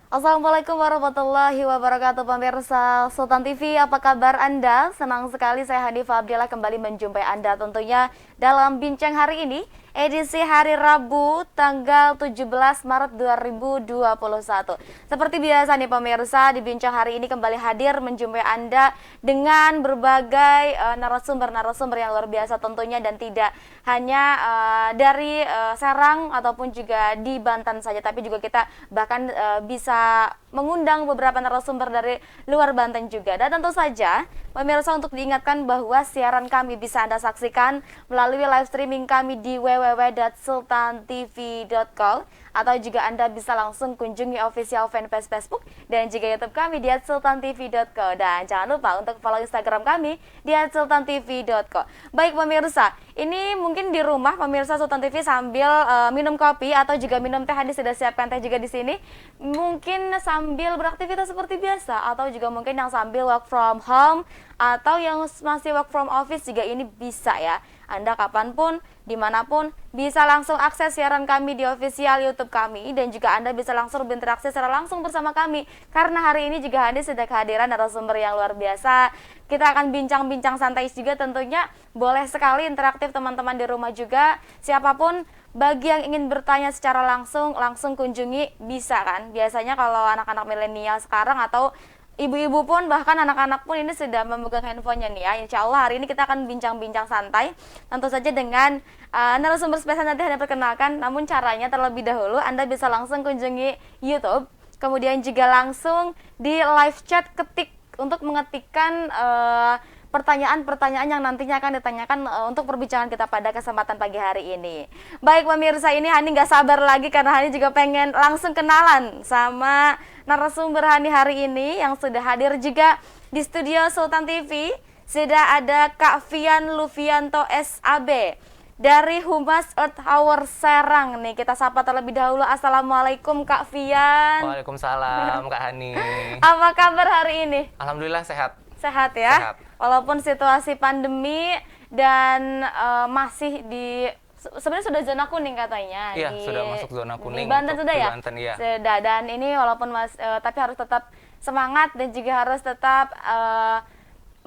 Assalamualaikum warahmatullahi wabarakatuh pemirsa Sultan TV, apa kabar Anda? Senang sekali saya Hanifah Abdillah kembali menjumpai Anda tentunya dalam bincang hari ini, edisi hari Rabu tanggal 17 Maret 2021. Seperti biasa nih pemirsa, di bincang hari ini kembali hadir menjumpai Anda dengan berbagai narasumber-narasumber yang luar biasa tentunya, dan tidak hanya dari Serang ataupun juga di Banten saja, tapi juga kita bahkan bisa mengundang beberapa narasumber dari luar Banten juga. Dan tentu saja pemirsa, untuk diingatkan bahwa siaran kami bisa Anda saksikan melalui live streaming kami di www.sultantv.co, atau juga Anda bisa langsung kunjungi official fanpage Facebook dan juga YouTube kami di @sultantv.co, dan jangan lupa untuk follow Instagram kami di @sultantv.co. Baik pemirsa, ini mungkin di rumah pemirsa Sultan TV sambil minum kopi atau juga minum teh, Hadi sudah siapkan teh juga di sini. Mungkin sambil beraktivitas seperti biasa, atau juga mungkin yang sambil work from home atau yang masih work from office juga ini bisa ya. Anda kapanpun, dimanapun, bisa langsung akses siaran kami di official YouTube kami, dan juga Anda bisa langsung berinteraksi secara langsung bersama kami. Karena hari ini juga Hadi sudah kehadiran narasumber yang luar biasa. Kita akan bincang-bincang santai juga tentunya. Boleh sekali interaktif teman-teman di rumah juga. Siapapun bagi yang ingin bertanya secara langsung kunjungi, bisa kan. Biasanya kalau anak-anak milenial sekarang atau ibu-ibu pun, bahkan anak-anak pun ini sudah memegang handphonenya nih ya. Insya Allah hari ini kita akan bincang-bincang santai, tentu saja dengan narasumber spesial nanti Anda perkenalkan. Namun caranya terlebih dahulu Anda bisa langsung kunjungi YouTube, kemudian juga langsung di live chat untuk mengetikkan pertanyaan-pertanyaan yang nantinya akan ditanyakan untuk perbincangan kita pada kesempatan pagi hari ini. Baik pemirsa, ini Hani nggak sabar lagi karena Hani juga pengen langsung kenalan sama narasumber Hani hari ini yang sudah hadir juga di studio Sultan TV. Sudah ada Kak Fian Lufianto SAB dari Humas Earth Hour Serang nih. Kita sapa terlebih dahulu. Assalamualaikum Kak Fian. Waalaikumsalam Kak Hani. Apa kabar hari ini? Alhamdulillah sehat. Sehat ya? Sehat. Walaupun situasi pandemi dan masih di sebenarnya sudah zona kuning katanya. Iya, sudah masuk zona kuning. Di Banten sudah ya? Di Banten, iya. Sudah, dan ini walaupun tapi harus tetap semangat dan juga harus tetap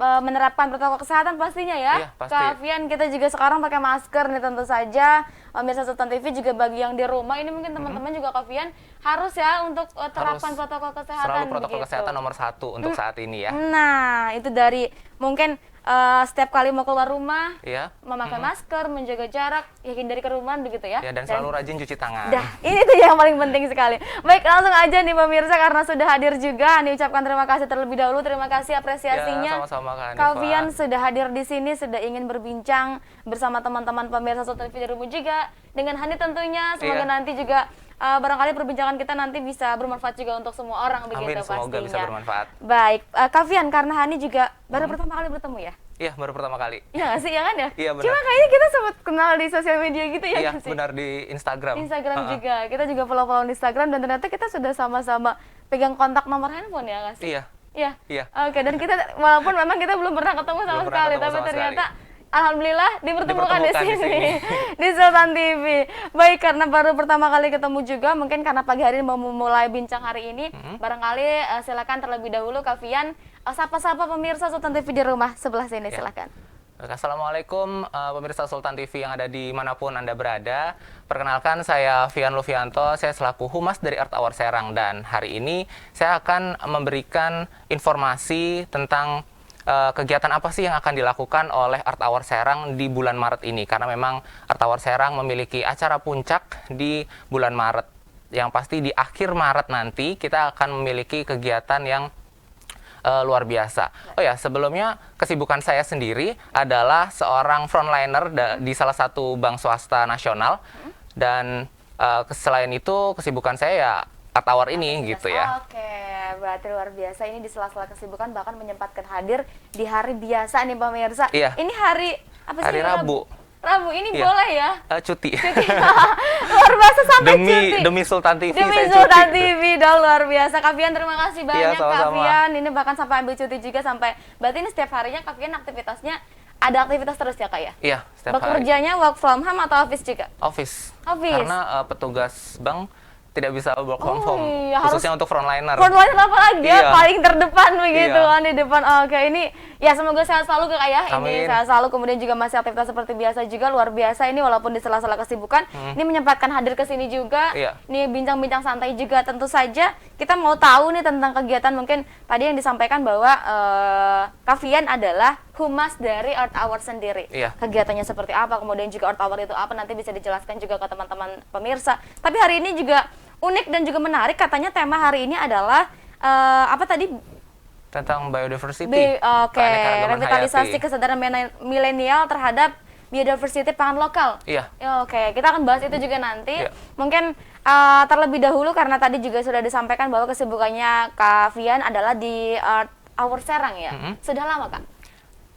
menerapkan protokol kesehatan pastinya ya. Iya, pasti. Kak Fian, kita juga sekarang pakai masker nih tentu saja. Pemirsa Sultan TV juga bagi yang di rumah ini mungkin teman-teman juga Kak Fian harus ya untuk terapkan protokol kesehatan. Selalu protokol kesehatan nomor 1 untuk saat ini ya. Nah, itu dari mungkin setiap kali mau keluar rumah, Iya. memakai masker, menjaga jarak, ya hindari kerumunan begitu ya. Ya, dan selalu rajin cuci tangan. Dah, ini tuh yang paling penting sekali. Baik, langsung aja nih pemirsa, karena sudah hadir juga, nih ucapkan terima kasih terlebih dahulu, terima kasih apresiasinya. Ya, sama-sama Kak Hanifah. Kak Fian sudah hadir di sini, sudah ingin berbincang bersama teman-teman pemirsa Sultan TV di rumah juga dengan Hani tentunya. Semoga nanti juga barangkali perbincangan kita nanti bisa bermanfaat juga untuk semua orang. Amin, begitu semoga pastinya. bisa bermanfaat. Baik, Kak Fian, karena Hani juga baru pertama kali bertemu ya? Iya, baru pertama kali. Iya nggak sih, ya kan ya? Iya, benar. Cuma kayaknya kita sempat kenal di sosial media gitu ya. Iya, nggak sih? benar, di Instagram. Instagram juga, kita juga follow-follow di Instagram, dan ternyata kita sudah sama-sama pegang kontak nomor handphone ya nggak sih? Iya. Iya. Iya. Oke, dan kita walaupun memang kita belum pernah ketemu sama Belum pernah sekali, ketemu tapi sama ternyata sekali. Alhamdulillah dipertemukan di Dipertemukan di sini sini. di Sultan TV. Baik, karena baru pertama kali ketemu juga, mungkin karena pagi hari ini mau memulai bincang hari ini, barangkali silakan terlebih dahulu Kak Fian sapa-sapa pemirsa Sultan TV di rumah sebelah sini, silakan. Assalamualaikum pemirsa Sultan TV yang ada di manapun Anda berada. Perkenalkan, saya Fian Lufianto, saya selaku Humas dari Earth Hour Serang, dan hari ini saya akan memberikan informasi tentang kegiatan apa sih yang akan dilakukan oleh Earth Hour Serang di bulan Maret ini. Karena memang Earth Hour Serang memiliki acara puncak di bulan Maret. Yang pasti di akhir Maret nanti kita akan memiliki kegiatan yang luar biasa. Oh ya, sebelumnya kesibukan saya sendiri adalah seorang frontliner di salah satu bank swasta nasional, dan selain itu kesibukan saya ya Earth Hour ini gitu ya. Oke, berarti luar biasa, ini di sela-sela kesibukan bahkan menyempatkan hadir di hari biasa nih pemirsa. Iya. Ini hari apa sih? Hari Rabu. Rabu ini Iya. boleh ya? Cuti. Luar biasa sampai demi cuti. demi Sultan TV Demi saya Sultan cuti. TV, dah luar biasa. Kak Fian, terima kasih banyak. Kak sama-sama. Fian, ini bahkan sampai ambil cuti juga sampai, berarti ini setiap harinya Kak Fian aktivitasnya ada aktivitas terus ya Kak ya? Iya, setiap hari. Bekerjanya work from home atau office juga? Office. Office. Karena petugas bank tidak bisa work from Oh, home, iya, khususnya untuk frontliner. Frontliner apa lagi ya, Iya. paling terdepan begitu Iya. kan di depan. Oke, ini ya semoga sehat selalu Kak ya. Ini Amin. sehat selalu, kemudian juga masih aktivitas seperti biasa juga, luar biasa ini walaupun di sela-sela kesibukan. Ini menyempatkan hadir ke sini juga. Iya. Ini bincang-bincang santai juga tentu saja. Kita mau tahu nih tentang kegiatan, mungkin tadi yang disampaikan bahwa Kak Fian adalah humas dari Earth Hour sendiri. Iya. Kegiatannya seperti apa, kemudian juga Earth Hour itu apa, nanti bisa dijelaskan juga ke teman-teman pemirsa. Tapi hari ini juga unik dan juga menarik, katanya tema hari ini adalah apa tadi? Tentang biodiversity, Oke, keanekaragaman revitalisasi hayati. kesadaran milenial terhadap biodiversity pangan lokal. Iya. Ya, oke, kita akan bahas itu juga nanti. Iya. Mungkin terlebih dahulu karena tadi juga sudah disampaikan bahwa kesibukannya Kak Fian adalah di Earth Hour Serang ya. Sudah lama Kak?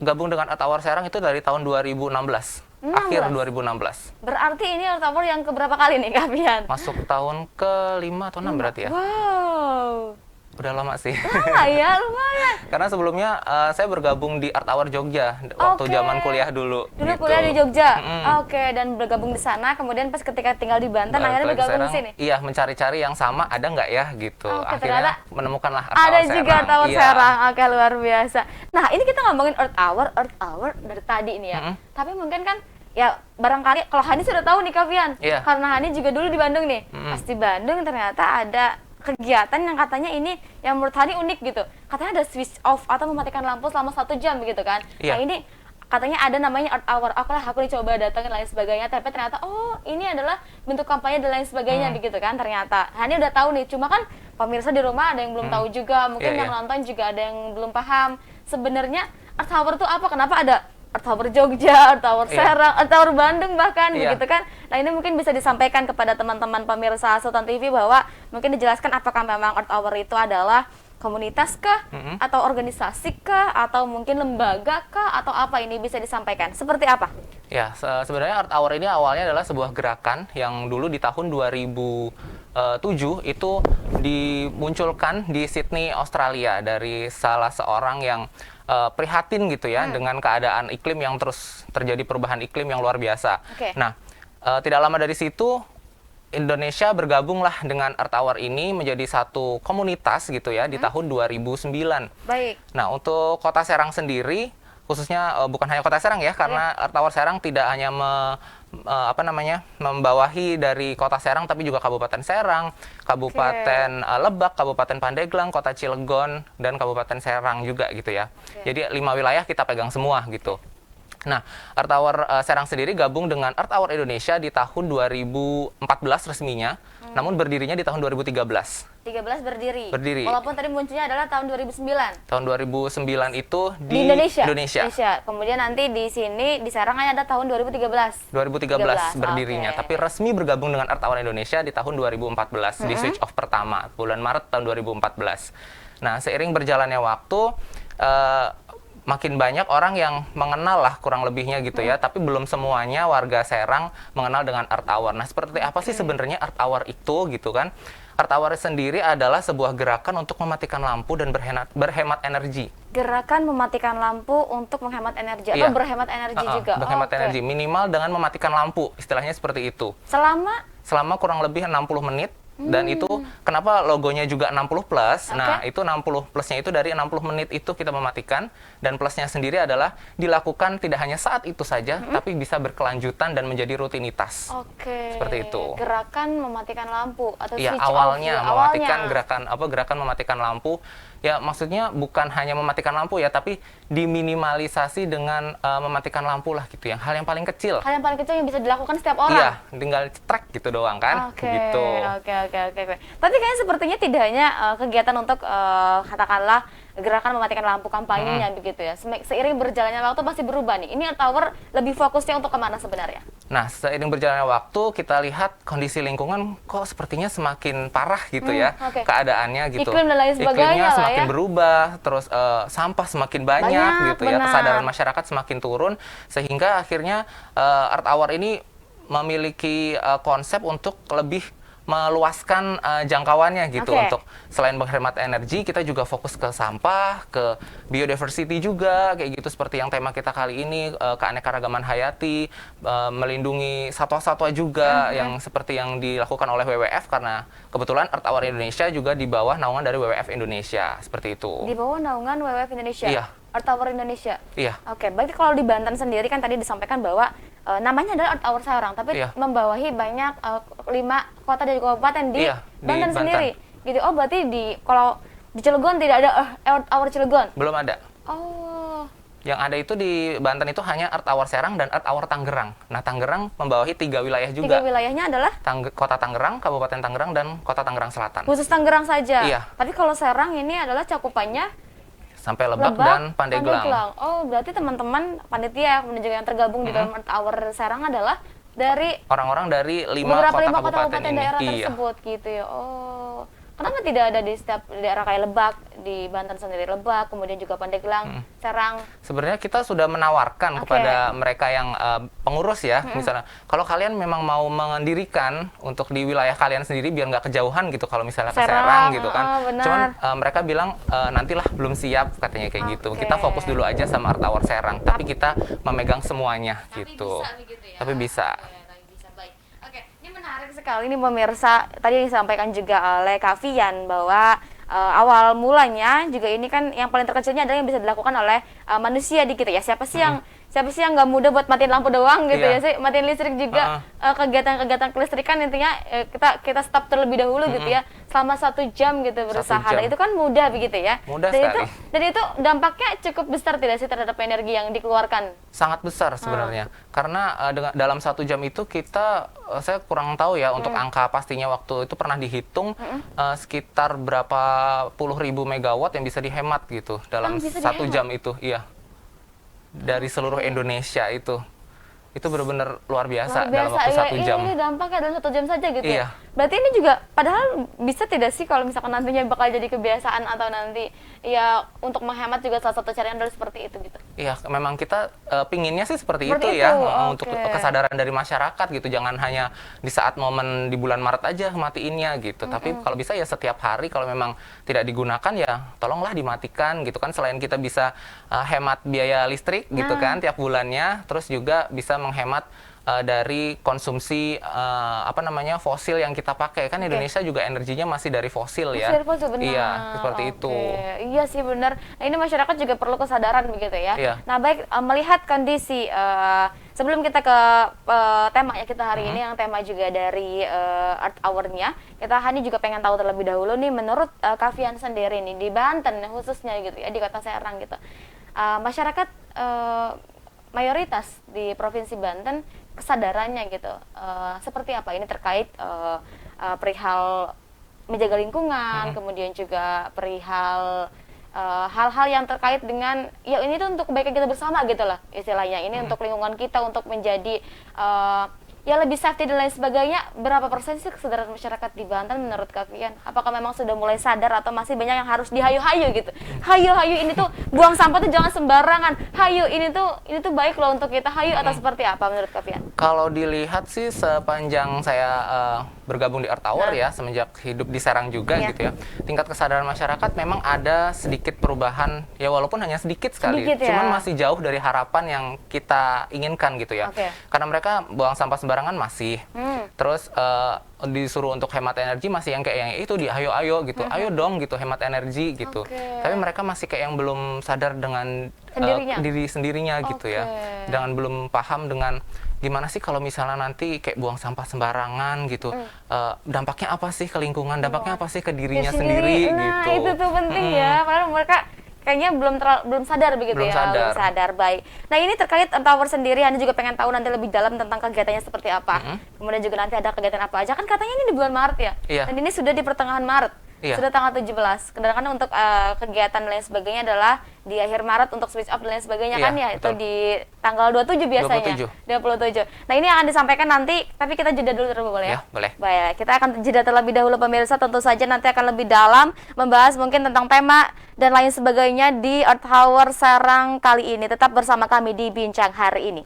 Gabung dengan Earth Hour Serang itu dari tahun 2016, akhir 2016. Berarti ini Earth Hour yang keberapa kali nih Kak Fian? Masuk tahun ke-5 atau 6 berarti ya. Wow, Udah lama sih. lama ya, lumayan. Karena sebelumnya saya bergabung di Earth Hour Jogja waktu Oke. zaman kuliah dulu. Dulu gitu. kuliah di Jogja. Mm-mm. Oke, dan bergabung di sana, kemudian pas ketika tinggal di Banten Balik akhirnya lagi bergabung di Serang, sini. Iya, mencari-cari yang sama ada nggak ya gitu. Oke, Akhirnya ternyata menemukanlah Earth Ada Hour juga Earth Hour Iya. Serang. Oke, luar biasa. Nah, ini kita ngomongin Earth Hour dari tadi nih ya. Tapi mungkin kan ya barangkali kalau Hani sudah tahu nih Kak Fian. Iya. Karena Hani juga dulu di Bandung nih. Pas di Bandung ternyata ada kegiatan yang katanya ini yang menurut Hani unik gitu. Katanya ada switch off atau mematikan lampu selama 1 jam begitu kan. Iya. Nah, ini katanya ada namanya Earth Hour. Aku dicoba datangin lain sebagainya, tapi ternyata oh ini adalah bentuk kampanye dan lain sebagainya begitu kan ternyata. Hani udah tahu nih, cuma kan pemirsa di rumah ada yang belum tahu juga, mungkin Iya, yang iya. nonton juga ada yang belum paham. Sebenarnya Earth Hour itu apa? Kenapa ada Earth Hour Jogja, Earth Hour Iya. Serang, Earth Hour Bandung bahkan Iya. begitu kan. Nah, ini mungkin bisa disampaikan kepada teman-teman pemirsa Sultan TV bahwa mungkin dijelaskan apakah memang Earth Hour itu adalah komunitas kah, atau organisasi kah, atau mungkin lembaga kah, atau apa, ini bisa disampaikan seperti apa? Ya, sebenarnya Earth Hour ini awalnya adalah sebuah gerakan yang dulu di tahun 2007 itu dimunculkan di Sydney, Australia dari salah seorang yang prihatin gitu ya dengan keadaan iklim yang terus terjadi, perubahan iklim yang luar biasa. Oke. Nah, tidak lama dari situ Indonesia bergabunglah dengan Earth Hour ini menjadi satu komunitas gitu ya di tahun 2009. Baik. Nah, untuk Kota Serang sendiri, khususnya bukan hanya Kota Serang ya, karena Earth Hour Serang tidak hanya membawahi dari Kota Serang, tapi juga Kabupaten Serang, Kabupaten Lebak, Kabupaten Pandeglang, Kota Cilegon, dan Kabupaten Serang juga gitu ya. Jadi 5 wilayah kita pegang semua gitu. Nah, Earth Hour Serang sendiri gabung dengan Earth Hour Indonesia di tahun 2014 resminya, namun berdirinya di tahun 2013. 13 berdiri. Berdiri. Walaupun tadi munculnya adalah tahun 2009. Tahun 2009 itu Di Indonesia. Indonesia. Kemudian nanti di sini di Serang ada tahun 2013. 2013 berdirinya, oke. tapi resmi bergabung dengan Earth Hour Indonesia di tahun 2014 di switch off pertama bulan Maret tahun 2014. Nah, seiring berjalannya waktu makin banyak orang yang mengenal lah kurang lebihnya gitu ya, tapi belum semuanya warga Serang mengenal dengan Earth Hour. Nah, seperti apa sih sebenarnya Earth Hour itu gitu kan? Earth Hour sendiri adalah sebuah gerakan untuk mematikan lampu dan berhemat energi. Gerakan mematikan lampu untuk menghemat energi atau Iya. berhemat energi juga. Berhemat Oke. energi minimal dengan mematikan lampu, istilahnya seperti itu. Selama Kurang lebih 60 menit. Dan itu kenapa logonya juga 60 plus? Nah, itu 60 plusnya itu dari 60 menit itu kita mematikan, dan plusnya sendiri adalah dilakukan tidak hanya saat itu saja, tapi bisa berkelanjutan dan menjadi rutinitas. Oke. Seperti itu. Gerakan mematikan lampu atau Ya, switch off. awalnya ya, mematikan awalnya. gerakan mematikan lampu. Ya, maksudnya bukan hanya mematikan lampu ya, tapi diminimalisasi dengan mematikan lampu lah gitu, yang hal yang paling kecil. Hal yang paling kecil yang bisa dilakukan setiap orang. Iya, tinggal cetrek gitu doang kan, Oke, gitu. oke. Tapi kayaknya sepertinya tidak hanya kegiatan untuk katakanlah gerakan mematikan lampu kampanyenya begitu ya. Seiring berjalannya waktu pasti berubah nih. Ini Earth Hour lebih fokusnya untuk kemana sebenarnya? Nah, seiring berjalannya waktu kita lihat kondisi lingkungan kok sepertinya semakin parah gitu ya oke. keadaannya gitu. Iklim dan lain sebagainya Iklimnya lah semakin ya. berubah, terus sampah semakin banyak Banyak, gitu ya. benar. Kesadaran masyarakat semakin turun, sehingga akhirnya Earth Hour ini memiliki konsep untuk lebih meluaskan jangkauannya gitu. Oke. Untuk selain menghemat energi, kita juga fokus ke sampah, ke biodiversity juga kayak gitu, seperti yang tema kita kali ini, keanekaragaman hayati, melindungi satwa-satwa juga yang seperti yang dilakukan oleh WWF, karena kebetulan Earth Hour Indonesia juga di bawah naungan dari WWF Indonesia seperti itu. Di bawah naungan WWF Indonesia. Iya. Earth Hour Indonesia. Iya. Oke, berarti kalau di Banten sendiri kan tadi disampaikan bahwa namanya adalah Earth Hour Serang, tapi Iya. membawahi banyak 5 kota dan kabupaten di Iya, di Banten Banten. sendiri. Gitu. Oh, berarti kalau di Cilegon tidak ada Earth Hour Cilegon. Belum ada. Oh. Yang ada itu di Banten itu hanya Earth Hour Serang dan Earth Hour Tangerang. Nah, Tangerang membawahi 3 wilayah juga. 3 wilayahnya adalah Kota Tangerang, Kabupaten Tangerang, dan Kota Tangerang Selatan. khusus Tangerang saja. Iya. Tapi kalau Serang ini adalah cakupannya Sampai Lebak dan Pandeglang. Oh, berarti teman-teman panitia kemudian juga yang tergabung di dalam Earth Hour Serang adalah dari Orang-orang dari 5 beberapa kota 5 kota kabupaten kabupaten ini. daerah Iya. tersebut gitu ya. Oh. Kenapa tidak ada di setiap daerah kayak Lebak, di Banten sendiri Lebak, kemudian juga Pandeglang, Serang? Sebenarnya kita sudah menawarkan Oke. kepada mereka yang pengurus ya, misalnya kalau kalian memang mau mendirikan untuk di wilayah kalian sendiri biar nggak kejauhan gitu, kalau misalnya ke Serang, Serang gitu kan. benar. Cuman mereka bilang nantilah belum siap katanya kayak gitu. Oke. Kita fokus dulu aja sama Earth Hour Serang, tapi kita memegang semuanya gitu. Bisa begitu ya. Tapi bisa. Oke, tapi bisa. Baik. Oke, ini menarik sekali nih pemirsa. Tadi yang disampaikan juga oleh Kak Fian bahwa awal mulanya juga ini kan yang paling terkecilnya adalah yang bisa dilakukan oleh manusia di kita ya. Siapa sih yang nggak mudah buat matiin lampu doang gitu Iya. ya sih, matiin listrik juga. Kegiatan-kegiatan kelistrikan intinya kita stop terlebih dahulu gitu ya, selama 1 jam gitu berusaha. 1 jam. Dan itu kan mudah begitu ya. Mudah dan sekali. dan itu dampaknya cukup besar tidak sih terhadap energi yang dikeluarkan? Sangat besar sebenarnya, karena dalam 1 jam itu kita, saya kurang tahu ya untuk angka pastinya, waktu itu pernah dihitung sekitar berapa puluh ribu megawatt yang bisa dihemat gitu dalam bisa 1 jam itu, iya, dari seluruh Indonesia itu benar-benar luar biasa, dalam waktu 1 jam. Ini dampaknya dalam 1 jam saja gitu Iya. ya. Berarti ini juga padahal bisa tidak sih kalau misalkan nantinya bakal jadi kebiasaan atau nanti ya untuk menghemat juga salah satu caranya adalah seperti itu gitu. Iya, memang kita pinginnya sih seperti Seperti itu ya, itu, untuk oke. kesadaran dari masyarakat gitu. Jangan hanya di saat momen di bulan Maret aja matiinnya gitu. Tapi kalau bisa ya setiap hari, kalau memang tidak digunakan ya tolonglah dimatikan gitu kan. Selain kita bisa hemat biaya listrik gitu kan tiap bulannya, terus juga bisa menghemat dari konsumsi fosil yang kita pakai kan. Indonesia juga energinya masih dari fosil ya. Masih fosil, benar. Iya, seperti itu. Iya sih benar. Nah, ini masyarakat juga perlu kesadaran begitu ya. Iya. Nah, baik, melihat kondisi sebelum kita ke tema ya kita hari ini, yang tema juga dari Earth Hour-nya, kita Hani juga pengen tahu terlebih dahulu nih, menurut Kak Fian sendiri nih di Banten khususnya gitu ya, di Kota Serang gitu, masyarakat mayoritas di Provinsi Banten kesadarannya gitu seperti apa ini terkait perihal menjaga lingkungan, kemudian juga perihal hal-hal yang terkait dengan ya ini tuh untuk kebaikan kita bersama gitu lah istilahnya, ini untuk lingkungan kita, untuk menjadi ya lebih safety dan lain sebagainya. Berapa persen sih kesadaran masyarakat di Banten menurut Kak Fian? Apakah memang sudah mulai sadar atau masih banyak yang harus dihayu-hayu gitu? Hayu-hayu ini tuh buang sampah tuh jangan sembarangan. Hayu ini tuh baik loh untuk kita. Hayu atau seperti apa menurut Kak Fian? Kalau dilihat sih sepanjang saya bergabung di Earth Hour ya, semenjak hidup di Serang juga Iya. gitu ya, tingkat kesadaran masyarakat memang ada sedikit perubahan ya, walaupun hanya sedikit sekali, Sedikit ya. cuman masih jauh dari harapan yang kita inginkan gitu ya. Oke. Karena mereka buang sampah sembarangan masih, terus disuruh untuk hemat energi masih yang kayak yang itu di ayo gitu, ayo dong gitu hemat energi gitu. Oke. Tapi mereka masih kayak yang belum sadar dengan Sendirinya? diri sendirinya gitu ya, Oke. dengan belum paham dengan gimana sih kalau misalnya nanti kayak buang sampah sembarangan gitu, dampaknya apa sih ke lingkungan, dampaknya apa sih ke dirinya sendiri Nah, gitu. itu tuh penting ya. Padahal mereka kayaknya belum sadar begitu Belum ya. sadar. Belum sadar, baik. Nah, ini terkait Earth Hour sendiri, Anda juga pengen tahu nanti lebih dalam tentang kegiatannya seperti apa. Kemudian juga nanti ada kegiatan apa aja. Kan katanya ini di bulan Maret ya. Iya. Dan ini sudah di pertengahan Maret. Iya. Sudah tanggal 17. Kadang-kadang untuk kegiatan dan lain sebagainya adalah di akhir Maret untuk switch off dan lain sebagainya Iya, kan ya. Itu betul. di tanggal 27 biasanya. 27. Nah, ini yang akan disampaikan nanti, tapi kita jeda dulu terlebih boleh ya? Ya, boleh. Baik, kita akan jeda terlebih dahulu pemirsa, tentu saja nanti akan lebih dalam membahas mungkin tentang tema dan lain sebagainya di Earth Hour Serang kali ini. Tetap bersama kami di Bincang hari ini.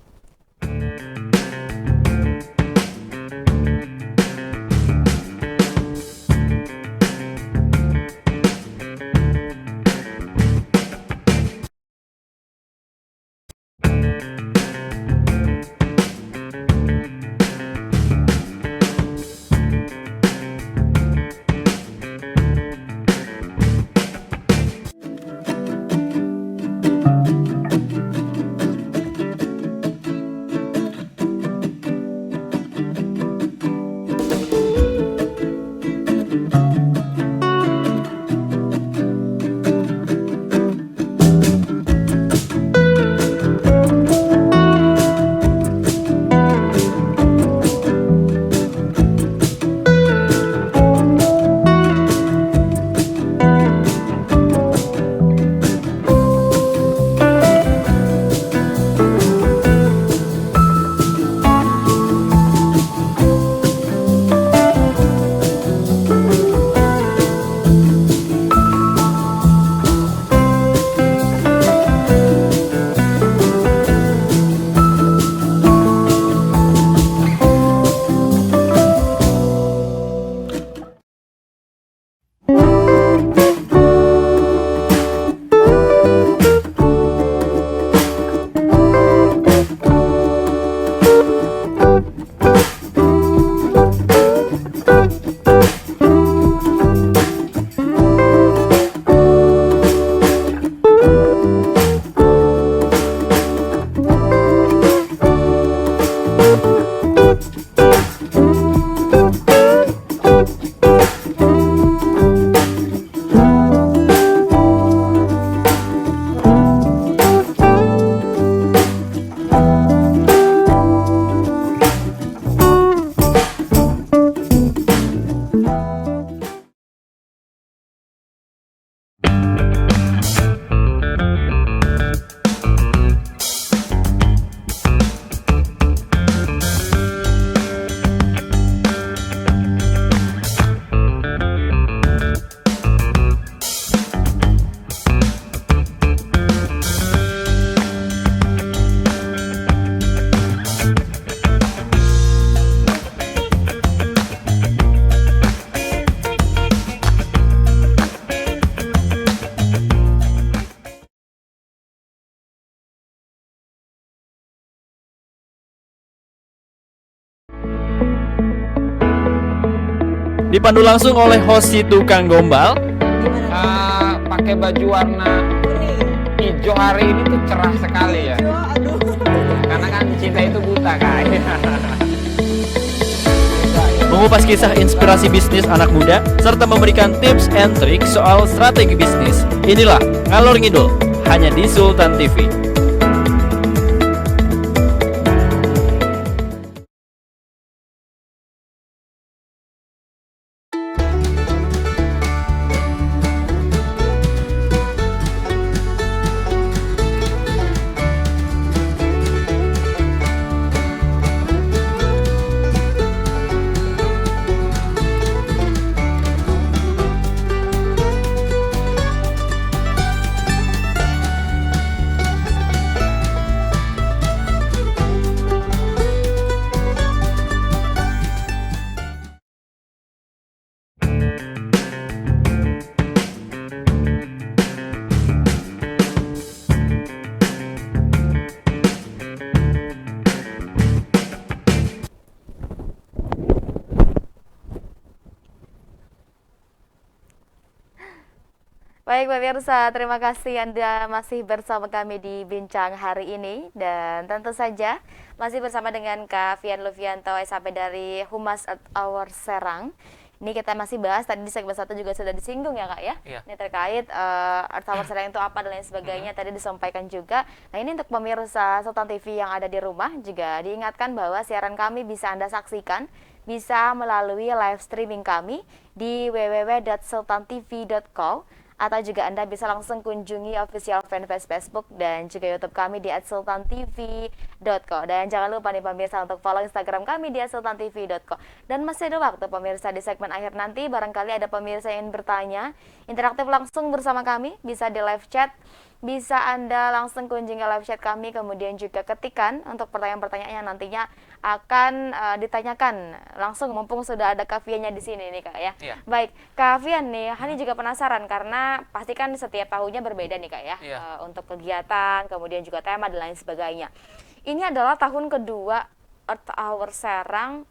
Dipandu langsung oleh host si tukang gombal. Pakai baju warna hijau hari ini tuh cerah sekali ya. Karena kan cinta itu buta kan. Mengupas kisah inspirasi bisnis anak muda serta memberikan tips and trik soal strategi bisnis. Inilah Ngalor Ngidul hanya di Sultan TV. Baik pemirsa, terima kasih Anda masih bersama kami di Bincang hari ini. Dan tentu saja masih bersama dengan Kak Fian Lufianto, SHP dari Humas Earth Hour Serang. Ini kita masih bahas, tadi di segmen 1 juga sudah disinggung ya Kak ya. Iya. Ini terkait Earth Hour Serang itu apa dan lain sebagainya, tadi disampaikan juga. Nah ini untuk pemirsa Sultan TV yang ada di rumah, juga diingatkan bahwa siaran kami bisa Anda saksikan, bisa melalui live streaming kami di www.sultantv.co, atau juga Anda bisa langsung kunjungi official fanpage Facebook dan juga YouTube kami di @sultantv.co. Dan jangan lupa nih pemirsa untuk follow Instagram kami di @sultantv.co. Dan masih ada waktu pemirsa di segmen akhir nanti, barangkali ada pemirsa yang bertanya, interaktif langsung bersama kami, bisa di live chat, bisa Anda langsung kunjungi live chat kami, kemudian juga ketikan untuk pertanyaan-pertanyaan yang nantinya akan ditanyakan langsung, mumpung sudah ada Kak Fiannya di sini nih Kak ya. Iya. Baik, Kak Fian nih, Hani juga penasaran karena pasti kan setiap tahunnya berbeda nih Kak ya, Iya. untuk kegiatan, kemudian juga tema dan lain sebagainya. Ini adalah tahun kedua Earth Hour Serang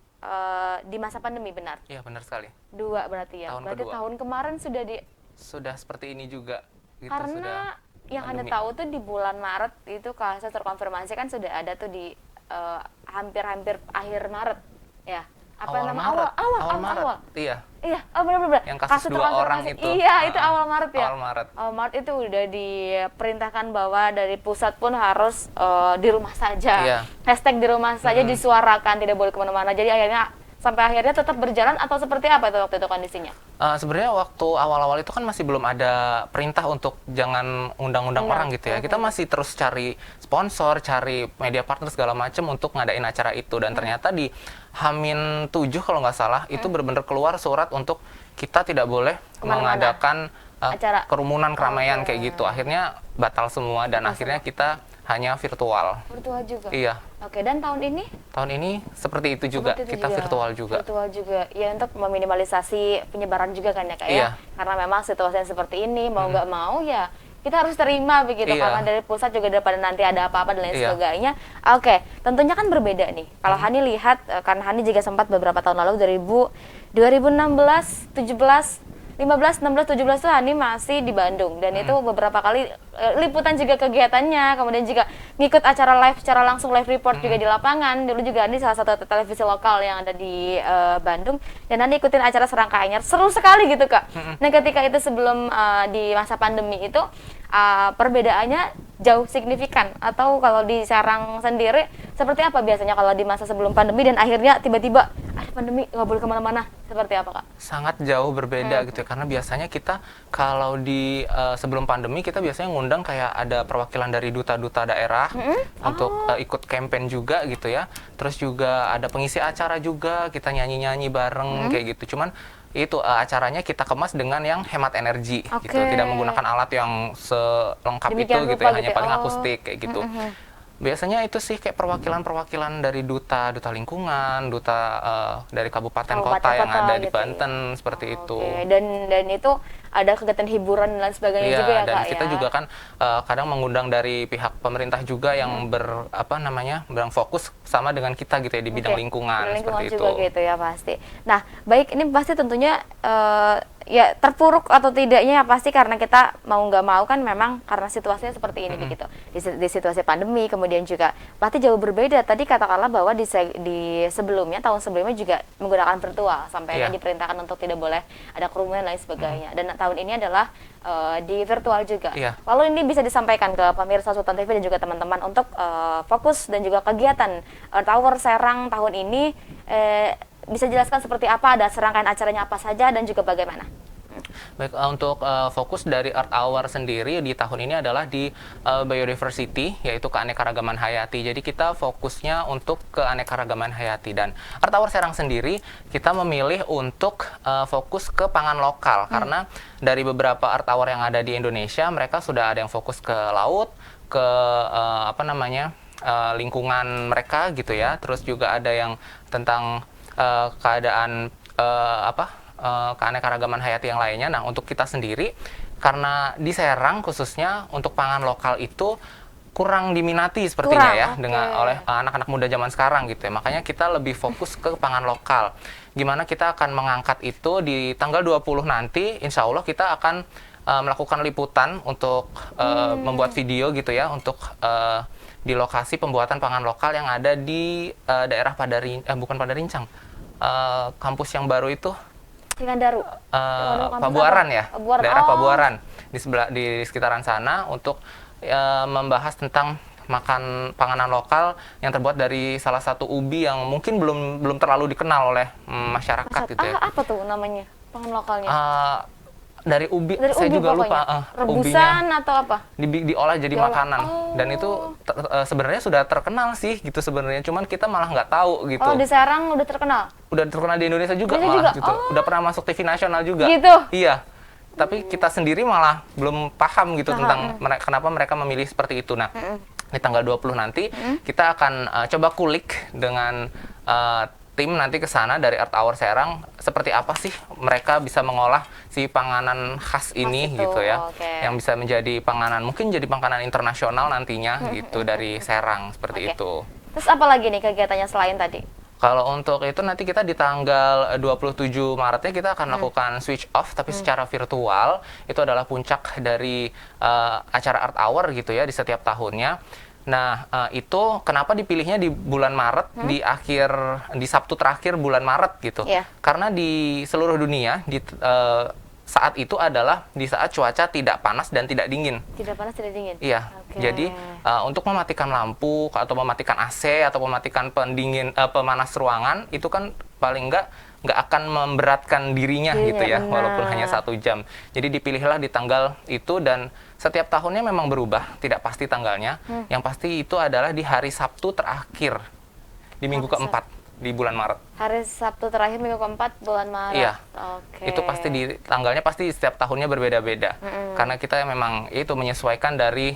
di masa pandemi, benar? Iya, benar sekali. Dua berarti ya. Tahun Berarti kedua. tahun kemarin Sudah seperti ini juga gitu, karena sudah yang Anda pandemi. tahu tuh di bulan Maret itu kasus terkonfirmasi kan sudah ada tuh di hampir-hampir akhir Maret ya. Apa Awal nama Maret. awal Maret. awal. Iya. Iya, oh benar-benar. Yang kasus 2 orang terkonfirmasi. itu. Iya, itu awal Maret ya. Awal Maret. Awal Maret itu udah diperintahkan bahwa dari pusat pun harus di rumah saja. Iya. Hashtag di rumah saja disuarakan, tidak boleh kemana-mana. Jadi akhirnya sampai akhirnya tetap berjalan atau seperti apa itu waktu itu kondisinya? Sebenarnya waktu awal-awal itu kan masih belum ada perintah untuk jangan undang-undang orang gitu ya. Kita masih terus cari sponsor, cari media partner segala macam untuk ngadain acara itu. Dan ternyata di H-7 kalau nggak salah, itu benar-benar keluar surat untuk kita tidak boleh Kemana-mana. mengadakan Acara. kerumunan, keramaian kayak gitu. Akhirnya batal semua dan akhirnya kita hanya virtual. Virtual juga? Iya. Oke, dan tahun ini? Tahun ini seperti itu juga, Seperti itu kita virtual juga. Virtual juga, ya untuk meminimalisasi penyebaran juga kan ya Kak ya. Iya. Karena memang situasinya seperti ini, mau nggak mau ya kita harus terima begitu. Iya. Karena dari pusat juga daripada nanti ada apa-apa dan lain Iya. sebagainya. Oke, tentunya kan berbeda nih. Kalau Hani lihat, karena Hani juga sempat beberapa tahun lalu 2016, 17, 15, 16, 17 tuh Hani masih di Bandung dan itu beberapa kali liputan juga kegiatannya, kemudian juga ngikut acara live secara langsung, live report juga di lapangan. Dulu juga Hani salah satu televisi lokal yang ada di Bandung dan Hani ikutin acara Serangka Anyar, seru sekali gitu Kak. Nah ketika itu sebelum di masa pandemi itu perbedaannya jauh signifikan, atau kalau di Serang sendiri seperti apa biasanya kalau di masa sebelum pandemi dan akhirnya tiba-tiba pandemi nggak boleh kemana-mana, seperti apa Kak? Sangat jauh berbeda gitu ya, karena biasanya kita kalau di sebelum pandemi kita biasanya ngundang kayak ada perwakilan dari duta-duta daerah untuk ikut campaign juga gitu ya, terus juga ada pengisi acara juga, kita nyanyi-nyanyi bareng kayak gitu. Cuman itu acaranya kita kemas dengan yang hemat energi gitu, tidak menggunakan alat yang selengkap Demikian itu gitu rupa ya, hanya gitu ya. paling Oh. akustik kayak gitu. Biasanya itu sih kayak perwakilan-perwakilan dari duta lingkungan, duta dari kabupaten kota yang kota ada di gitu ya. Banten seperti itu. Oke, dan itu ada kegiatan hiburan dan lain sebagainya Iya, juga ya dan Kak kita ya. juga kan kadang mengundang dari pihak pemerintah juga yang fokus sama dengan kita gitu ya di bidang Oke, lingkungan bidang lingkungan seperti juga itu. gitu ya pasti. Nah, baik, ini pasti tentunya ya terpuruk atau tidaknya ya pasti karena kita mau nggak mau kan memang karena situasinya seperti ini begitu. Di situasi pandemi kemudian juga pasti jauh berbeda. Tadi katakanlah bahwa di sebelumnya tahun sebelumnya juga menggunakan virtual sampai Iya. diperintahkan untuk tidak boleh ada kerumunan dan lain sebagainya. Dan tahun ini adalah di virtual juga. Iya. Lalu ini bisa disampaikan ke pemirsa Sultan TV dan juga teman-teman untuk fokus dan juga kegiatan Earth Hour Serang tahun ini bisa jelaskan seperti apa, ada serangkaian acaranya apa saja dan juga bagaimana? Baik, untuk fokus dari Earth Hour sendiri di tahun ini adalah di biodiversity, yaitu keanekaragaman hayati. Jadi kita fokusnya untuk keanekaragaman hayati. Dan Earth Hour Serang sendiri kita memilih untuk fokus ke pangan lokal karena dari beberapa Earth Hour yang ada di Indonesia, mereka sudah ada yang fokus ke laut, ke lingkungan mereka gitu ya. Terus juga ada yang tentang keadaan keanekaragaman hayati yang lainnya. Nah, untuk kita sendiri, karena di Serang khususnya untuk pangan lokal itu kurang diminati sepertinya oleh anak-anak muda zaman sekarang gitu ya. Makanya kita lebih fokus ke pangan lokal. Gimana kita akan mengangkat itu di tanggal 20 nanti, insya Allah kita akan melakukan liputan untuk membuat video gitu ya, untuk di lokasi pembuatan pangan lokal yang ada di daerah Padarincang. Kampus yang baru itu Cikandaru. Pabuaran ya, Pabuaran. daerah Pabuaran di sekitaran sana untuk membahas tentang panganan lokal yang terbuat dari salah satu ubi yang mungkin belum terlalu dikenal oleh masyarakat gitu ya. Apa tuh namanya? Pangan lokalnya? Dari ubi, Dari saya ubi juga pokoknya? lupa Rebusan atau apa? diolah jadi makanan. Oh. Dan itu sebenarnya sudah terkenal sih gitu sebenarnya, cuman kita malah nggak tahu gitu. Oh, di Serang udah terkenal? Udah terkenal di Indonesia juga Indonesia malah juga? gitu. Oh. Udah pernah masuk TV nasional juga. Gitu? Iya. Tapi kita sendiri malah belum paham gitu tentang kenapa mereka memilih seperti itu. Nah, di tanggal 20 nanti kita akan coba kulik dengan tim nanti ke sana dari Earth Hour Serang, seperti apa sih mereka bisa mengolah si panganan khas ini itu, gitu ya. oke. Yang bisa menjadi panganan, mungkin jadi panganan internasional nantinya gitu dari Serang seperti Oke. itu. Terus apa lagi nih kegiatannya selain tadi? Kalau untuk itu nanti kita di tanggal 27 Maretnya kita akan melakukan switch off tapi secara virtual. Itu adalah puncak dari acara Earth Hour gitu ya di setiap tahunnya. Nah, itu kenapa dipilihnya di bulan Maret, di Sabtu terakhir bulan Maret gitu. Iya. Karena di seluruh dunia saat itu adalah di saat cuaca tidak panas dan tidak dingin. Tidak panas, tidak dingin? Iya, Oke. jadi untuk mematikan lampu atau mematikan AC atau mematikan pemanas ruangan itu kan paling nggak akan memberatkan dirinya gitu ya, benar. walaupun hanya 1 jam. Jadi dipilihlah di tanggal itu dan setiap tahunnya memang berubah, tidak pasti tanggalnya. Yang pasti itu adalah di hari Sabtu terakhir di minggu keempat di bulan Maret. Hari Sabtu terakhir minggu keempat bulan Maret. Iya. Oke. Itu pasti tanggalnya pasti setiap tahunnya berbeda-beda. Karena kita memang itu menyesuaikan dari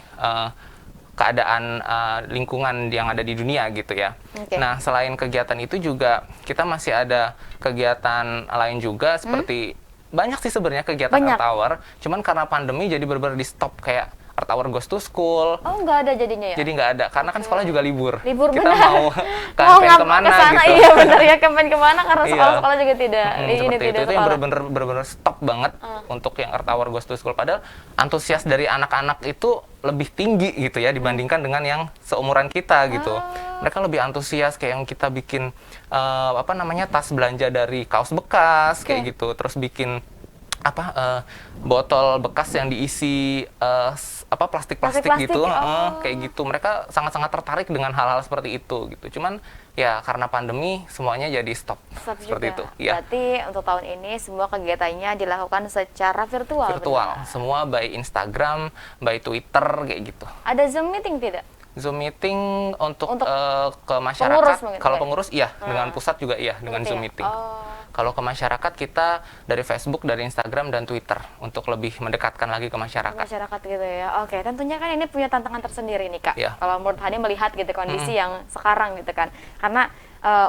keadaan lingkungan yang ada di dunia gitu ya. Oke. Nah, selain kegiatan itu juga kita masih ada kegiatan lain juga seperti banyak sih sebenarnya kegiatan Banyak. Earth Hour, cuman karena pandemi jadi benar-benar di stop kayak Earth Hour Goes to School. Oh, nggak ada jadinya ya? Jadi nggak ada, karena kan sekolah juga libur. Libur, Kita benar. mau campaign kemana kesana, gitu. Iya benar ya, campaign kemana karena Iya. sekolah-sekolah juga tidak. Seperti itu yang sekolah. benar-benar stop banget untuk yang Earth Hour Goes to School. Padahal antusias dari anak-anak itu lebih tinggi gitu ya dibandingkan dengan yang seumuran kita gitu. Mereka lebih antusias kayak yang kita bikin tas belanja dari kaos bekas kayak gitu. Terus bikin botol bekas yang diisi plastik-plastik gitu, kayak gitu. Mereka sangat-sangat tertarik dengan hal-hal seperti itu gitu. Cuman ya karena pandemi semuanya jadi stop seperti itu. Ya. Berarti untuk tahun ini semua kegiatannya dilakukan secara virtual. Virtual, benar? semua by Instagram, by Twitter kayak gitu. Ada Zoom meeting tidak? Zoom meeting untuk ke pengurus masyarakat. mungkin, Kalau oke. pengurus iya, dengan pusat juga iya, dengan Seperti Zoom ya? meeting. Oh. Kalau ke masyarakat kita dari Facebook, dari Instagram dan Twitter untuk lebih mendekatkan lagi ke masyarakat. Masyarakat gitu ya. Oke, tentunya kan ini punya tantangan tersendiri nih Kak. Iya. Kalau menurut Hani melihat gitu kondisi yang sekarang gitu kan. Karena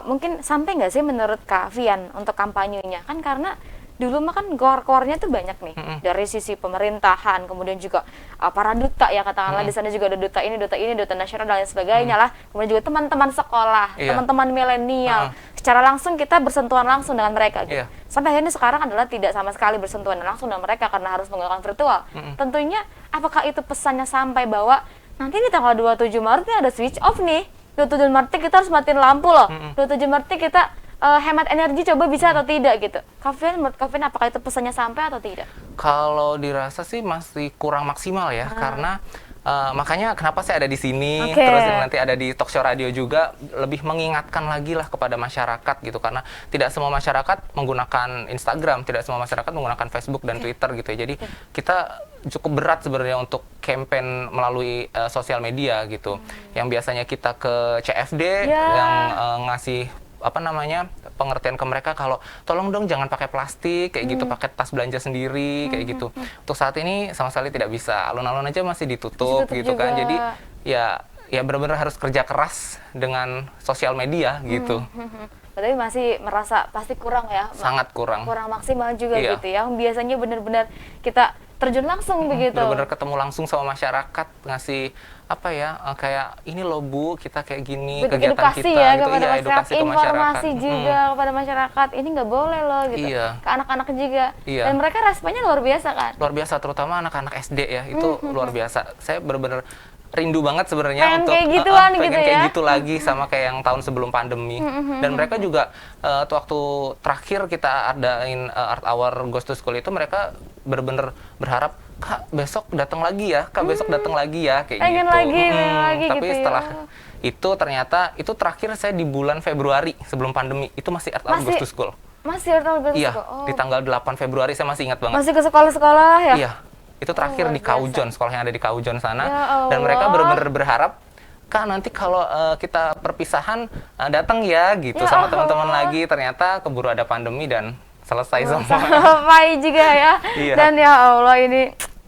mungkin sampai nggak sih menurut Kak Vian untuk kampanyenya? Kan karena dulu mah kan gor-gornya tuh banyak nih. Dari sisi pemerintahan, kemudian juga para duta ya katakanlah di sana juga ada duta ini, duta nasional dan lain sebagainya lah. Kemudian juga teman-teman sekolah, Iya. teman-teman milenial. Secara langsung kita bersentuhan langsung dengan mereka gitu. Iya. Sampai akhirnya sekarang adalah tidak sama sekali bersentuhan langsung dengan mereka karena harus menggunakan virtual. Tentunya apakah itu pesannya sampai bahwa nanti di tanggal 27 Maret ini ada switch off nih. 27 Maret kita harus matiin lampu loh. 27 Maret kita hemat energi coba bisa atau tidak gitu. Menurut Kavin apakah itu pesannya sampai atau tidak? Kalau dirasa sih masih kurang maksimal ya, karena makanya kenapa saya ada di sini, Oke. terus nanti ada di talkshow radio juga, lebih mengingatkan lagi lah kepada masyarakat gitu, karena tidak semua masyarakat menggunakan Instagram, tidak semua masyarakat menggunakan Facebook dan Twitter gitu ya. Jadi kita cukup berat sebenarnya untuk campaign melalui sosial media gitu. Yang biasanya kita ke CFD yang ngasih apa namanya pengertian ke mereka kalau tolong dong jangan pakai plastik kayak gitu, pakai tas belanja sendiri kayak gitu. Untuk saat ini sama sekali tidak bisa, alun-alun aja masih ditutup gitu kan. juga. Jadi ya benar-benar harus kerja keras dengan sosial media gitu. Tapi masih merasa pasti kurang ya. Sangat kurang. Kurang maksimal juga Iya. gitu ya. Yang biasanya benar-benar kita terjun langsung begitu. Benar-benar ketemu langsung sama masyarakat, ngasih apa ya kayak ini loh Bu, kita kayak gini Bentuk kegiatan edukasi kita ya gitu. kepada Iya, masyarakat, edukasi ke masyarakat. informasi juga kepada masyarakat. Ini nggak boleh loh gitu. Iya. Ke anak-anak juga. Iya. Dan mereka responnya luar biasa kan. Luar biasa, terutama anak-anak SD ya, itu luar biasa. Saya benar-benar rindu banget sebenarnya Pengen untuk kayak gituan pengen gitu kayak ya. gitu lagi sama kayak yang tahun sebelum pandemi. Dan mereka juga waktu terakhir kita adain Art Hour Goes to School itu, mereka benar-benar berharap Kak besok datang lagi ya, Kak besok datang lagi ya kayak Pengen gitu. lagi, pengen lagi Tapi gitu ya. setelah itu ternyata itu terakhir saya di bulan Februari sebelum pandemi itu masih Art Hour Goes to School. Masih Art Goes to Iya, School. Oh. di tanggal 8 Februari saya masih ingat banget. Masih ke sekolah-sekolah ya? Iya, itu terakhir luar di Kaujon, sekolah yang ada di Kaujon sana. Ya Dan mereka Allah. benar-benar berharap, Kak nanti kalau kita perpisahan datang ya gitu Ya sama Allah. teman-teman lagi. Ternyata keburu ada pandemi dan selesai semua. Sampai juga ya. Iya. Dan ya Allah ini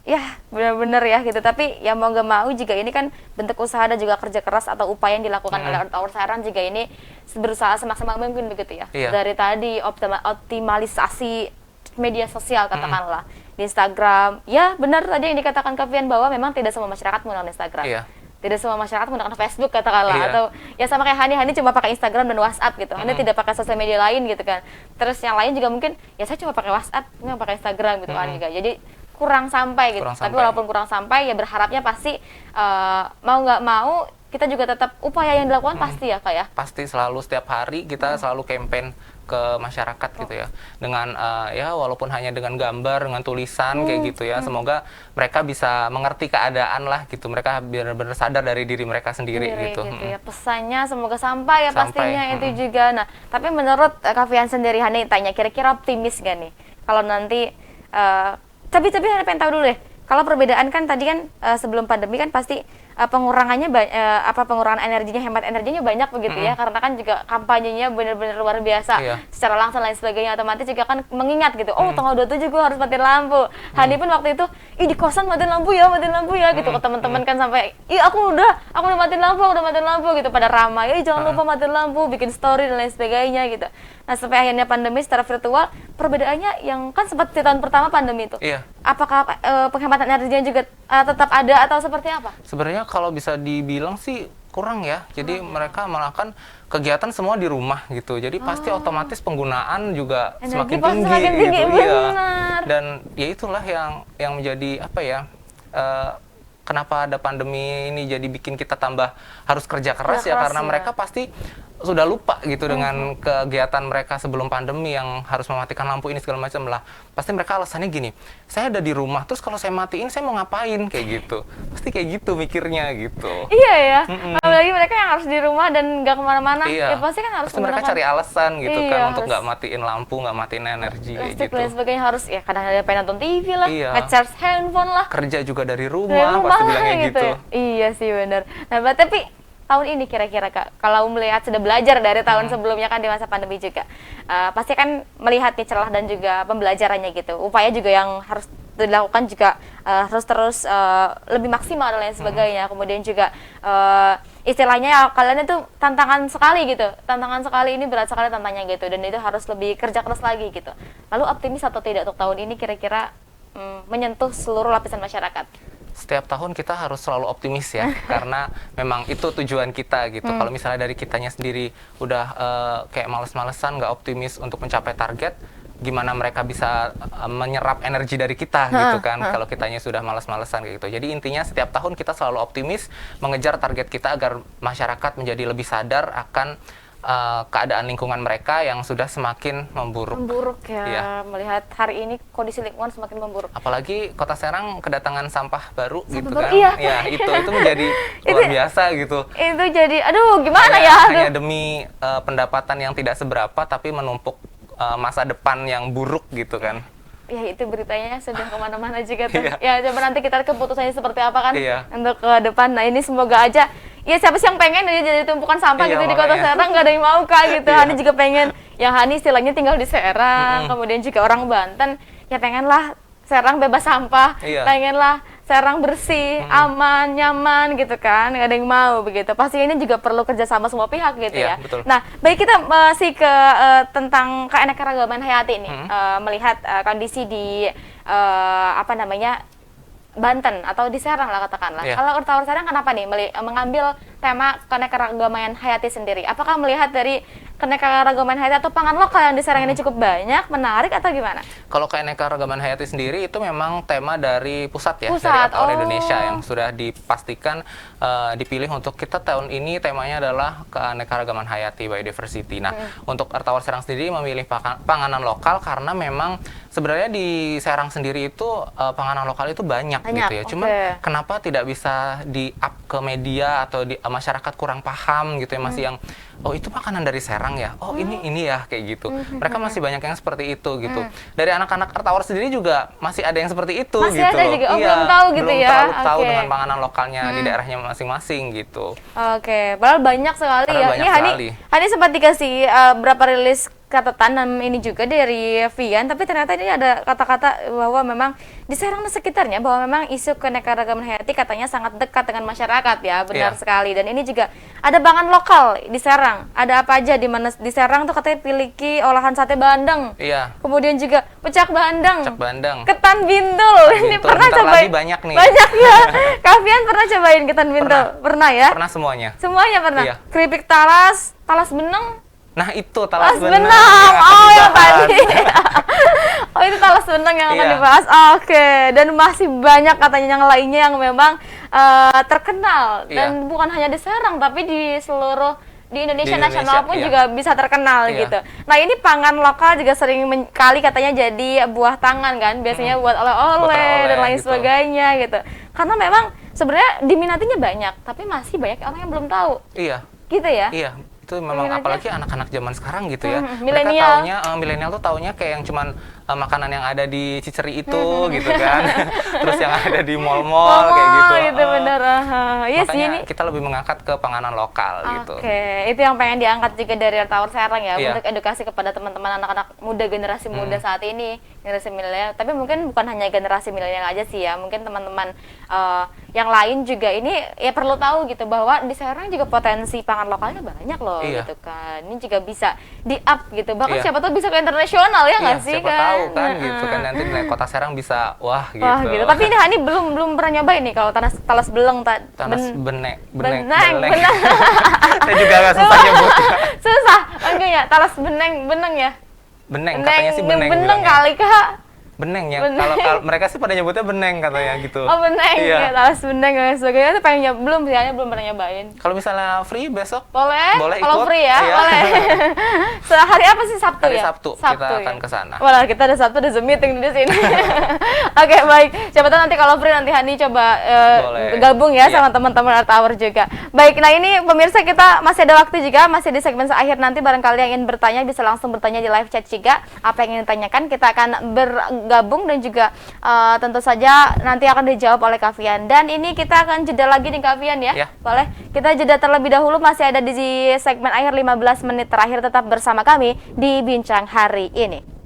ya benar-benar ya gitu. Tapi ya mau nggak mau juga ini kan bentuk usaha dan juga kerja keras atau upaya yang dilakukan oleh Art Hour Serang juga ini berusaha semaksimal mungkin begitu ya. Iya. Dari tadi optimalisasi media sosial katakanlah di Instagram. Ya benar tadi yang dikatakan Kavian bahwa memang tidak semua masyarakat menggunakan Instagram. Iya. Tidak semua masyarakat menggunakan Facebook katakanlah, Iya. atau ya sama kayak Hani cuma pakai Instagram dan WhatsApp gitu. Hani tidak pakai sosial media lain gitu kan. Terus yang lain juga mungkin ya saya cuma pakai WhatsApp, nggak pakai Instagram gitu kan juga. Jadi kurang sampai gitu. Kurang Tapi sampai. walaupun kurang sampai ya berharapnya pasti mau nggak mau kita juga tetap upaya yang dilakukan pasti ya Kak ya. Pasti selalu setiap hari kita selalu campaign ke masyarakat gitu ya. Dengan ya walaupun hanya dengan gambar, dengan tulisan kayak gitu ya. Semoga mereka bisa mengerti keadaan lah gitu. Mereka benar-benar sadar dari diri mereka sendiri gitu. Ya. Pesannya semoga sampai ya Sampai, pastinya itu juga. Nah, tapi menurut Kavian sendiri Hani tanya kira-kira optimis gak nih kalau nanti tapi Hani pengen tahu dulu deh. Kalau perbedaan kan tadi kan sebelum pandemi kan pasti pengurangannya pengurangan energinya, hemat energinya banyak begitu ya, karena kan juga kampanyenya benar-benar luar biasa. Iya. Secara langsung lain sebagainya, otomatis juga kan mengingat gitu. Oh, tanggal 27 gue harus matiin lampu. Hani pun waktu itu, ih di kosan matiin lampu ya gitu ke teman-teman kan sampai, ih aku udah matiin lampu gitu pada ramai. Jangan lupa matiin lampu, bikin story dan lain sebagainya gitu. Nah, sampai akhirnya pandemi secara virtual, perbedaannya yang kan sempat di tahun pertama pandemi itu. Iya. Apakah penghematan energinya juga tetap ada atau seperti apa? Sebenarnya kalau bisa dibilang sih kurang ya. Jadi mereka malah kan kegiatan semua di rumah gitu. Jadi pasti otomatis penggunaan juga Energi semakin pasti tinggi semakin tinggi, gitu. Iya. benar. Dan ya itulah yang menjadi apa ya? Kenapa ada pandemi ini jadi bikin kita tambah harus kerja keras ya, karena ya. mereka pasti sudah lupa gitu dengan kegiatan mereka sebelum pandemi yang harus mematikan lampu ini segala macam lah. Pasti mereka alasannya gini, saya ada di rumah, terus kalau saya matiin saya mau ngapain kayak gitu. Pasti kayak gitu mikirnya gitu. Iya ya, apalagi mereka yang harus di rumah dan nggak kemana-mana, Iya. ya pasti kan harus Pasti mereka menggunakan cari alasan gitu Iya, kan untuk harus- nggak matiin lampu, nggak matiin energi kayak listrik gitu. dan sebagainya, harus ya kadang ada pengen nonton TV lah, Iya. nge-charge handphone lah, Kerja juga dari dari rumah, pasti lah bilangnya gitu. ya. Iya sih benar. Nah, tapi tahun ini kira-kira Kak? Kalau melihat sudah belajar dari tahun sebelumnya kan di masa pandemi juga, pasti kan melihat nih celah dan juga pembelajarannya gitu. Upaya juga yang harus dilakukan juga harus terus lebih maksimal dan lain sebagainya. Kemudian juga istilahnya ya, kalian itu tantangan sekali gitu, tantangan sekali, ini berat sekali tantangannya gitu, dan itu harus lebih kerja keras lagi gitu. Lalu optimis atau tidak untuk tahun ini kira-kira menyentuh seluruh lapisan masyarakat? Setiap tahun kita harus selalu optimis ya, karena memang itu tujuan kita gitu. Kalau misalnya dari kitanya sendiri udah kayak males-malesan, nggak optimis untuk mencapai target, gimana mereka bisa menyerap energi dari kita gitu kan, kalau kitanya sudah malas-malesan kayak gitu. Jadi intinya setiap tahun kita selalu optimis mengejar target kita agar masyarakat menjadi lebih sadar akan keadaan lingkungan mereka yang sudah semakin memburuk. Memburuk ya, Iya. melihat hari ini kondisi lingkungan semakin memburuk. Apalagi Kota Serang kedatangan sampah baru gitu baru, kan. iya. Ya, itu menjadi luar biasa gitu. Itu jadi, aduh gimana ya? Hanya demi pendapatan yang tidak seberapa tapi menumpuk masa depan yang buruk gitu kan. Ya itu beritanya sudah kemana-mana juga tuh. Iya. Ya coba nanti kita lihat keputusannya seperti apa kan Iya. untuk ke depan. Nah ini semoga aja, ya siapa sih yang pengen dia jadi tumpukan sampah Iya, gitu di Kota makanya. Serang, nggak ada yang mau Kak gitu. Iya. Hani juga pengen, yang Hani istilahnya tinggal di Serang, kemudian juga orang Banten, ya pengen lah Serang bebas sampah, Iya. pengen lah Serang bersih, aman, nyaman gitu kan, nggak ada yang mau begitu. Pasti ini juga perlu kerjasama semua pihak gitu Iya, ya. betul. Nah, baik kita masih ke tentang keanekaragaman hayati nih, melihat kondisi di apa namanya Banten atau di Serang lah katakanlah. Iya. Kalau Earth Hour Serang kenapa nih mengambil tema keanekaragaman hayati sendiri? Apakah melihat dari keanekaragaman hayati atau pangan lokal yang di Serang ini cukup banyak, menarik atau gimana? Kalau keanekaragaman hayati sendiri itu memang tema dari pusat ya, Pusat, dari Earth Hour oh. Indonesia yang sudah dipastikan dipilih untuk kita tahun ini temanya adalah keanekaragaman hayati biodiversity. Nah, untuk Earth Hour Serang sendiri memilih panganan lokal karena memang sebenarnya di Serang sendiri itu panganan lokal itu banyak gitu ya. Cuman kenapa tidak bisa di-up ke media atau di masyarakat kurang paham gitu ya, masih yang oh itu makanan dari Serang ya, oh ini ya kayak gitu. Mereka masih banyak yang seperti itu gitu. Dari anak-anak Earth Hour sendiri juga masih ada yang seperti itu Masih gitu ada loh. juga? Oh, Iya, belum tahu gitu belum ya? terlalu tahu Oke. dengan panganan lokalnya di daerahnya masing-masing gitu. Oke, padahal banyak sekali Padahal ya. banyak Ini sekali. Hani sempat dikasih berapa rilis catatan ini juga dari Vian, tapi ternyata ini ada kata-kata bahwa memang di Serang dan sekitarnya bahwa memang isu keanekaragaman hayati katanya sangat dekat dengan masyarakat ya, benar Iya. sekali. Dan ini juga ada pangan lokal di Serang. Ada apa aja di mana di Serang tuh katanya memiliki olahan sate bandeng. Iya, Kemudian juga pecak bandeng. Cak Bandeng. Ketan bintul. Ini Bintul, pernah bentar cobain? lagi banyak nih. Banyak ya. Kavian pernah cobain ketan bintul? Pernah ya? Pernah semuanya. Semuanya pernah. Iya. Keripik talas, talas beneng. Nah itu Talas talas beneng. beneng Oh, yang dibahas. tadi. Oh, itu talas beneng yang akan Iya. dibahas. Oke. Dan masih banyak katanya yang lainnya yang memang terkenal, Iya. dan bukan hanya di Serang tapi di seluruh di Indonesia, Di nasional Indonesia, pun iya. juga bisa terkenal Iya. gitu. Nah, ini pangan lokal juga sering kali katanya jadi buah tangan kan, biasanya buat oleh-oleh Buat oleh-oleh dan lain gitu. sebagainya gitu. Karena memang sebenarnya diminatinya banyak, tapi masih banyak orang yang belum tahu. Iya, Gitu ya. iya. Itu memang Peminatnya. apalagi anak-anak zaman sekarang gitu ya. Mereka milenial. taunya milenial tuh taunya kayak yang cuman makanan yang ada di Ciceri itu gitu kan. Terus yang ada di mall-mall kayak gitu. Gitu bener. Iya sih, Makanya ini. kita lebih mengangkat ke panganan lokal gitu. Oke, itu yang pengen diangkat juga dari Tower Serang ya, Iya. untuk edukasi kepada teman-teman anak-anak muda, generasi muda saat ini, generasi milenial. Tapi mungkin bukan hanya generasi milenial aja sih ya, mungkin teman-teman yang lain juga ini ya perlu tahu gitu bahwa di Serang juga potensi pangan lokalnya banyak loh Iya. gitu kan. Ini juga bisa di-up gitu. Bahkan Iya. siapa tahu bisa ke internasional ya nggak Iya, sih siapa kan? tahu kan gitu kan nanti di Kota Serang bisa wah gitu. Wah gitu. Tapi ini Hani belum pernah nyobain nih kalau talas beleng Tanas benek, beneng, beleng. beneng. Saya juga agak susah nyebutnya. Susah, enggak ya, talas beneng ya. Beneng, katanya sih beneng. beneng bilangnya. kali Kak. Beneng ya. Beneng. Kalau mereka sih pada nyebutnya beneng katanya gitu. Oh beneng, Iya. ya, talas beneng dan sebagainya. Itu pengen nyoba, belum sih, Hani belum pernah nyobain. Kalau misalnya free besok Boleh? Boleh Kalau ikut, free ya, iya. boleh. Hari apa sih, Sabtu Hari ya? Sabtu, kita akan ke sana. Walah, kita ada Sabtu, ada Zoom meeting di sini. Oke, baik. Siapa tahu nanti kalau free nanti Hani coba Boleh. gabung ya Iya. sama teman-teman Earth Hour juga. Baik, nah ini pemirsa kita masih ada waktu juga, masih di segmen akhir nanti barangkali yang ingin bertanya bisa langsung bertanya di live chat juga. Apa yang ingin ditanyakan, kita akan bergabung dan juga tentu saja nanti akan dijawab oleh Kak Fian. Dan ini kita akan jeda lagi nih Kak Fian ya. Boleh? Kita jeda terlebih dahulu, masih ada di segmen akhir 15 menit terakhir, tetap bersama kami di Bincang Hari ini.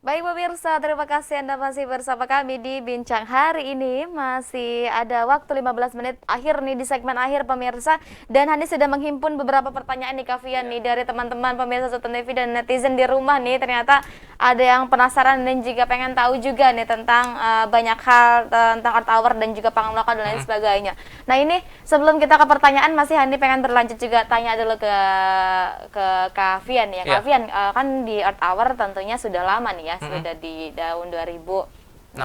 Baik pemirsa, terima kasih Anda masih bersama kami di Bincang Hari ini. Masih ada waktu 15 menit akhir nih di segmen akhir pemirsa. Dan Hani sudah menghimpun beberapa pertanyaan nih Kak Fian nih dari teman-teman pemirsa Sultan TV dan netizen di rumah nih. Ternyata ada yang penasaran dan juga pengen tahu juga nih tentang banyak hal tentang Earth Hour dan juga Pangamloka dan lain sebagainya. Nah ini sebelum kita ke pertanyaan, masih Hani pengen berlanjut juga tanya dulu ke Kak Fian ya. Kak Fian, kan di Earth Hour tentunya sudah lama nih ya. Sudah di tahun 2016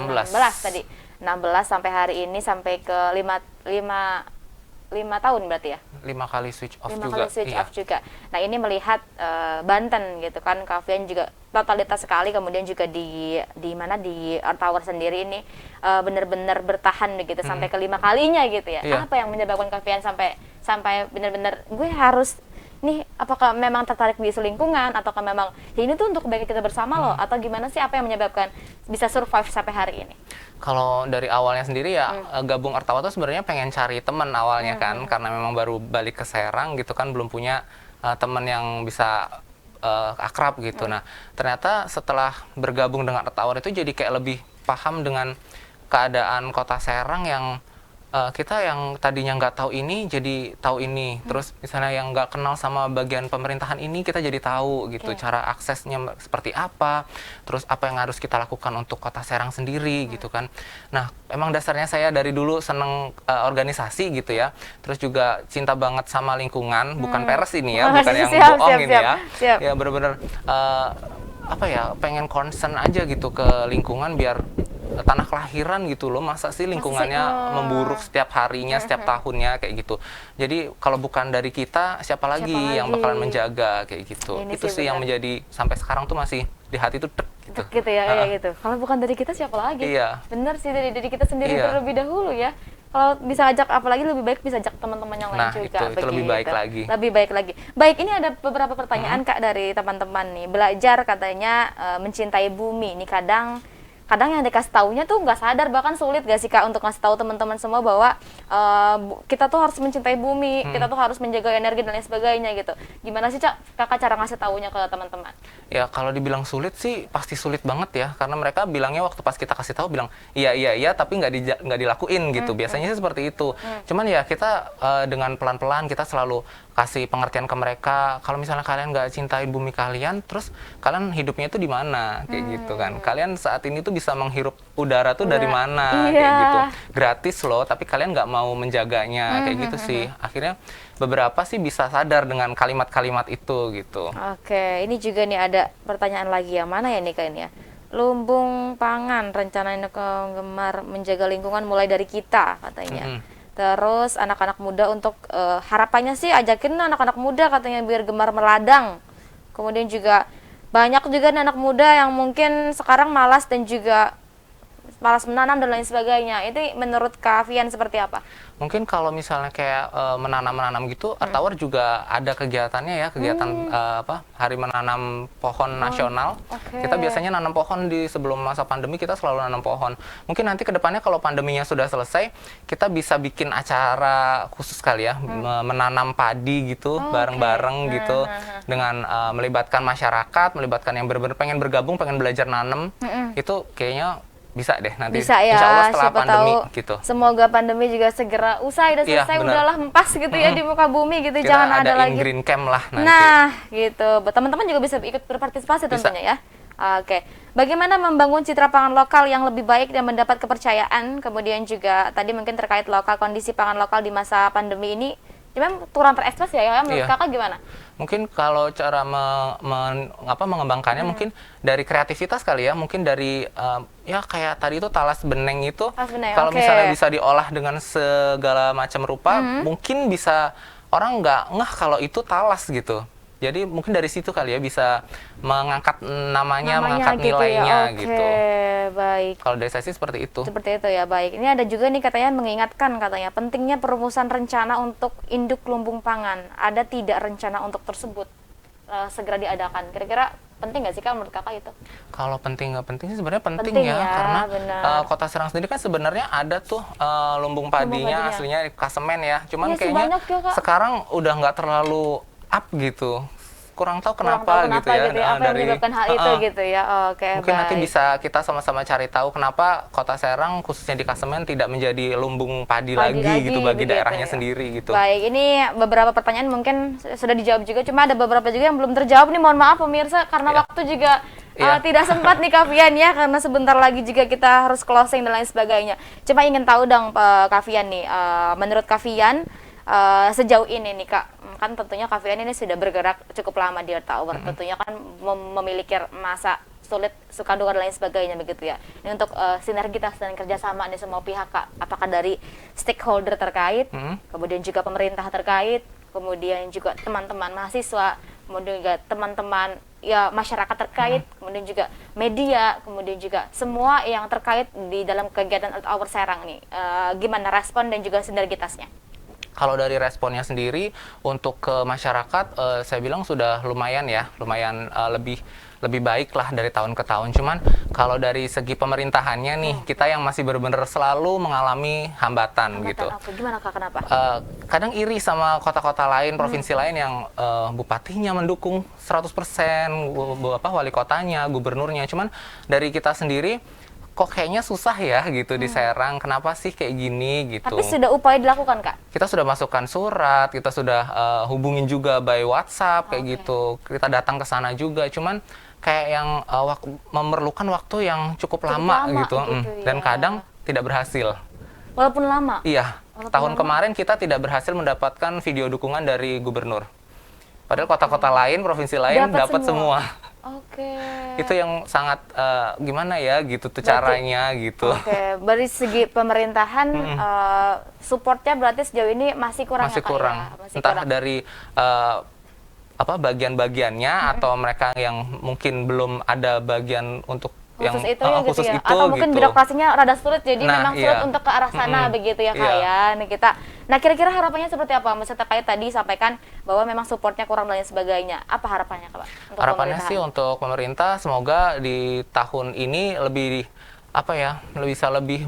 tadi. 16 sampai hari ini sampai ke 5 tahun berarti ya? 5 kali switch off 5 juga. kali switch Iya. off juga. Nah ini melihat Banten gitu kan, Kavian juga totalitas sekali, kemudian juga di mana di Earth Hour sendiri ini benar-benar bertahan begitu sampai ke 5 kalinya gitu ya. Iya. Apa yang menyebabkan Kavian sampai benar-benar gue harus nih, apakah memang tertarik di isu lingkungan ataukah memang ya ini tuh untuk kebaikan kita bersama loh, atau gimana sih, apa yang menyebabkan bisa survive sampai hari ini? Kalau dari awalnya sendiri ya gabung Earth Hour tuh sebenarnya pengen cari teman awalnya kan, karena memang baru balik ke Serang gitu kan, belum punya teman yang bisa akrab gitu. Nah ternyata setelah bergabung dengan Earth Hour itu jadi kayak lebih paham dengan keadaan kota Serang yang kita yang tadinya nggak tahu ini jadi tahu ini, terus misalnya yang nggak kenal sama bagian pemerintahan ini kita jadi tahu gitu, cara aksesnya seperti apa, terus apa yang harus kita lakukan untuk kota Serang sendiri gitu kan. Nah emang dasarnya saya dari dulu seneng organisasi gitu ya, terus juga cinta banget sama lingkungan, bukan peres ini ya, bukan yang bohong ini ya, ya benar-benar apa ya, pengen concern aja gitu ke lingkungan biar tanah kelahiran gitu loh, masa sih lingkungannya memburuk setiap harinya, setiap tahunnya kayak gitu. Jadi kalau bukan dari kita, siapa lagi yang bakalan menjaga kayak gitu. Ini Itu sih sih yang benar. menjadi sampai sekarang tuh masih di hati tuh tek gitu. Gitu ya, kayak gitu. Kalau bukan dari kita siapa lagi? Iya. Bener sih, dari kita sendiri Iya. terlebih dahulu ya. Kalau bisa ajak, apalagi lebih baik bisa ajak teman-teman yang lain Nah, juga. itu lebih baik lagi. Lebih baik lagi. Baik, ini ada beberapa pertanyaan Kak dari teman-teman nih. Belajar katanya mencintai bumi. Ini kadang yang dikasih taunya tuh nggak sadar, bahkan sulit gak sih Kak untuk ngasih tahu teman-teman semua bahwa kita tuh harus mencintai bumi, kita tuh harus menjaga energi dan lain sebagainya gitu. Gimana sih Kakak cara ngasih taunya ke teman-teman? Ya kalau dibilang sulit sih pasti sulit banget ya, karena mereka bilangnya waktu pas kita kasih tahu bilang iya tapi nggak dilakuin gitu. Biasanya sih seperti itu. Cuman ya kita dengan pelan-pelan kita selalu kasih pengertian ke mereka, kalau misalnya kalian nggak cintai bumi kalian, terus kalian hidupnya itu di mana kayak gitu kan. Kalian saat ini tuh bisa menghirup udara tuh dari mana kayak gitu, gratis loh, tapi kalian nggak mau menjaganya kayak gitu sih. Akhirnya beberapa sih bisa sadar dengan kalimat-kalimat itu gitu. Oke, ini juga nih ada pertanyaan lagi, yang mana ya nih Kak ini ya? Lumbung pangan, rencana gemar menjaga lingkungan mulai dari kita katanya. Terus anak-anak muda untuk harapannya sih ajakin anak-anak muda katanya biar gemar meladang. Kemudian juga banyak juga nih anak muda yang mungkin sekarang malas dan juga malas menanam dan lain sebagainya. Itu menurut Kak Vian seperti apa? Mungkin kalau misalnya kayak menanam gitu, Earth Hour juga ada kegiatannya ya, kegiatan Hari Menanam Pohon Nasional. Kita biasanya nanam pohon di sebelum masa pandemi, kita selalu nanam pohon. Mungkin nanti kedepannya kalau pandeminya sudah selesai, kita bisa bikin acara khusus kali ya, menanam padi gitu, bareng-bareng gitu, dengan melibatkan masyarakat, melibatkan yang benar-benar pengen bergabung, pengen belajar nanam. Itu kayaknya bisa deh nanti, bisa ya, insya Allah setelah siapa pandemi tahu, gitu. Semoga pandemi juga segera usai, udah Iya, selesai, benar. udahlah mempas gitu ya di muka bumi gitu, Kita jangan ada lagi. green camp lah nanti. Nah, gitu. Teman-teman juga bisa ikut berpartisipasi tentunya ya. Oke. Bagaimana membangun citra pangan lokal yang lebih baik dan mendapat kepercayaan? Kemudian juga tadi mungkin terkait lokal, kondisi pangan lokal di masa pandemi ini, memang kurang terekspres ya, menurut Iya. Kakak gimana? Mungkin kalau cara mengembangkannya mungkin dari kreativitas kali ya, mungkin dari ya kayak tadi itu talas beneng itu, Talas beneng, kalau oke. misalnya bisa diolah dengan segala macam rupa, mungkin bisa orang nggak ngeh kalau itu talas gitu. Jadi mungkin dari situ kali ya bisa mengangkat namanya mengangkat gitu nilainya ya. gitu. Baik. Kalau dari saya sih seperti itu. Seperti itu ya, baik. Ini ada juga nih katanya mengingatkan katanya pentingnya perumusan rencana untuk induk lumbung pangan. Ada tidak rencana untuk tersebut segera diadakan? Kira-kira penting nggak sih Kak menurut Kakak itu? Kalau penting nggak penting sih sebenarnya penting, Penting ya, ya, karena benar. Kota Serang sendiri kan sebenarnya ada tuh lumbung padinya aslinya di Kasemen ya. Iya Cuman sih, kayaknya banyak ya, Kak. sekarang udah nggak terlalu up gitu. Kurang tahu Kurang kenapa, tahu gitu ya. apa yang menyebabkan hal itu gitu ya. Oke, Mungkin nanti baik. bisa kita sama-sama cari tahu kenapa Kota Serang khususnya di Kasemen tidak menjadi lumbung padi lagi gitu bagi begitu daerahnya ya. sendiri gitu. Baik, ini beberapa pertanyaan mungkin sudah dijawab juga, cuma ada beberapa juga yang belum terjawab nih, mohon maaf pemirsa karena Iya. waktu juga Iya. tidak sempat nih Kak Vian ya, karena sebentar lagi juga kita harus closing dan lain sebagainya. Cuma ingin tahu dong Kak Vian nih, menurut Kak Vian sejauh ini nih Kak, kan tentunya Kak Vian ini sudah bergerak cukup lama di Earth Hour, tentunya kan memiliki masa sulit, suka duka dan lain sebagainya begitu ya. Ini untuk sinergitas dan kerjasama nih semua pihak Kak, apakah dari stakeholder terkait, kemudian juga pemerintah terkait, kemudian juga teman-teman mahasiswa, kemudian juga teman-teman ya masyarakat terkait, kemudian juga media, kemudian juga semua yang terkait di dalam kegiatan Earth Hour Serang nih. Gimana respon dan juga sinergitasnya? Kalau dari responnya sendiri untuk ke masyarakat, saya bilang sudah lumayan ya, lumayan lebih baik lah dari tahun ke tahun. Cuman kalau dari segi pemerintahannya nih, kita yang masih benar-benar selalu mengalami hambatan gitu. Apa? Gimana Kak, kenapa? Kadang iri sama kota-kota lain, provinsi lain yang bupatinya mendukung 100%, wali kotanya, gubernurnya. Cuman dari kita sendiri, kok kayaknya susah ya gitu di Serang, kenapa sih kayak gini gitu. Tapi sudah upaya dilakukan Kak? Kita sudah masukkan surat, kita sudah hubungin juga by WhatsApp kayak gitu. Kita datang ke sana juga, cuman kayak yang memerlukan waktu yang cukup lama gitu. Ya. Dan kadang tidak berhasil. Walaupun lama? Iya, tahun kemarin kita tidak berhasil mendapatkan video dukungan dari gubernur. Padahal kota-kota lain, provinsi lain dapat semua. Oke. Itu yang sangat gimana ya gitu tuh caranya gitu. Oke, dari segi pemerintahan supportnya berarti sejauh ini masih kurang Masih ya Kak, kurang. ya? Masih Entah kurang. dari bagian-bagiannya atau mereka yang mungkin belum ada bagian untuk yang Khusus itu ya gitu khusus ya. itu Atau mungkin gitu. birokrasinya rada sulit, jadi Nah, memang sulit iya. untuk ke arah sana begitu ya Kak ya. Nah, nah kira-kira harapannya seperti apa? Misalnya terkait tadi sampaikan bahwa memang supportnya kurang dan lain sebagainya. Apa harapannya Kak, Pak? Untuk Harapannya pemerintahan? sih untuk pemerintah semoga di tahun ini lebih bisa lebih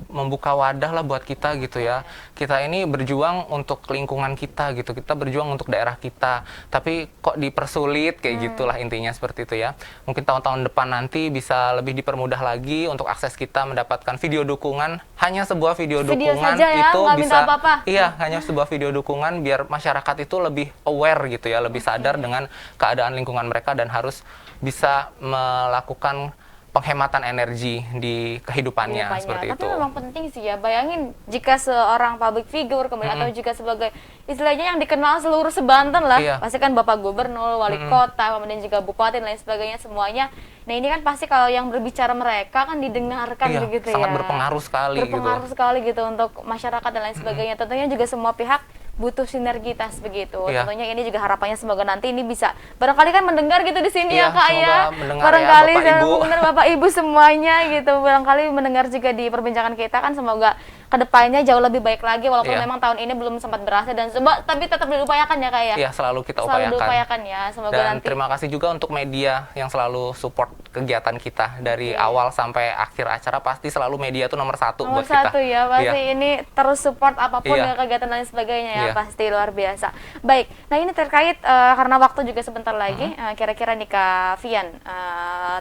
membuka wadah lah buat kita gitu ya. Kita ini berjuang untuk lingkungan kita gitu, kita berjuang untuk daerah kita, tapi kok dipersulit kayak gitulah intinya seperti itu ya. Mungkin tahun-tahun depan nanti bisa lebih dipermudah lagi untuk akses kita mendapatkan video dukungan, hanya sebuah video dukungan saja ya, itu nggak minta bisa apa-apa. iya, hanya sebuah video dukungan biar masyarakat itu lebih aware gitu ya, lebih sadar dengan keadaan lingkungan mereka dan harus bisa melakukan penghematan energi di kehidupannya seperti Tapi itu. memang penting sih ya, bayangin jika seorang public figure kemudian atau juga sebagai istilahnya yang dikenal seluruh sebanten lah, Iya. pasti kan Bapak Gubernur, Wali Kota, kemudian juga Bupati dan lain sebagainya semuanya. Nah ini kan pasti kalau yang berbicara mereka kan didengarkan Iya, begitu sangat ya. berpengaruh sekali Berpengaruh sekali gitu untuk masyarakat dan lain sebagainya. Tentunya juga semua pihak butuh sinergitas begitu. Iya. Tentunya ini juga harapannya semoga nanti ini bisa barangkali kan mendengar gitu di sini Iya, ya Kak semoga ya. mendengar ya, Barangkali Bapak, Ibu. benar Bapak Ibu semuanya gitu. Barangkali mendengar juga di perbincangan kita kan, semoga kedepannya jauh lebih baik lagi walaupun Iya. memang tahun ini belum sempat berhasil dan tapi tetap diupayakan ya Kak ya. Iya, selalu kita Selalu upayakan. diupayakan ya. Semoga Dan nanti terima kasih juga untuk media yang selalu support kegiatan kita dari awal sampai akhir acara, pasti selalu media itu nomor satu nomor buat kita. satu ya, pasti Iya. ini terus support apapun Iya. ya kegiatan dan lain sebagainya ya, Iya. pasti luar biasa. Baik, nah ini terkait karena waktu juga sebentar lagi, kira-kira nih Kak Fian,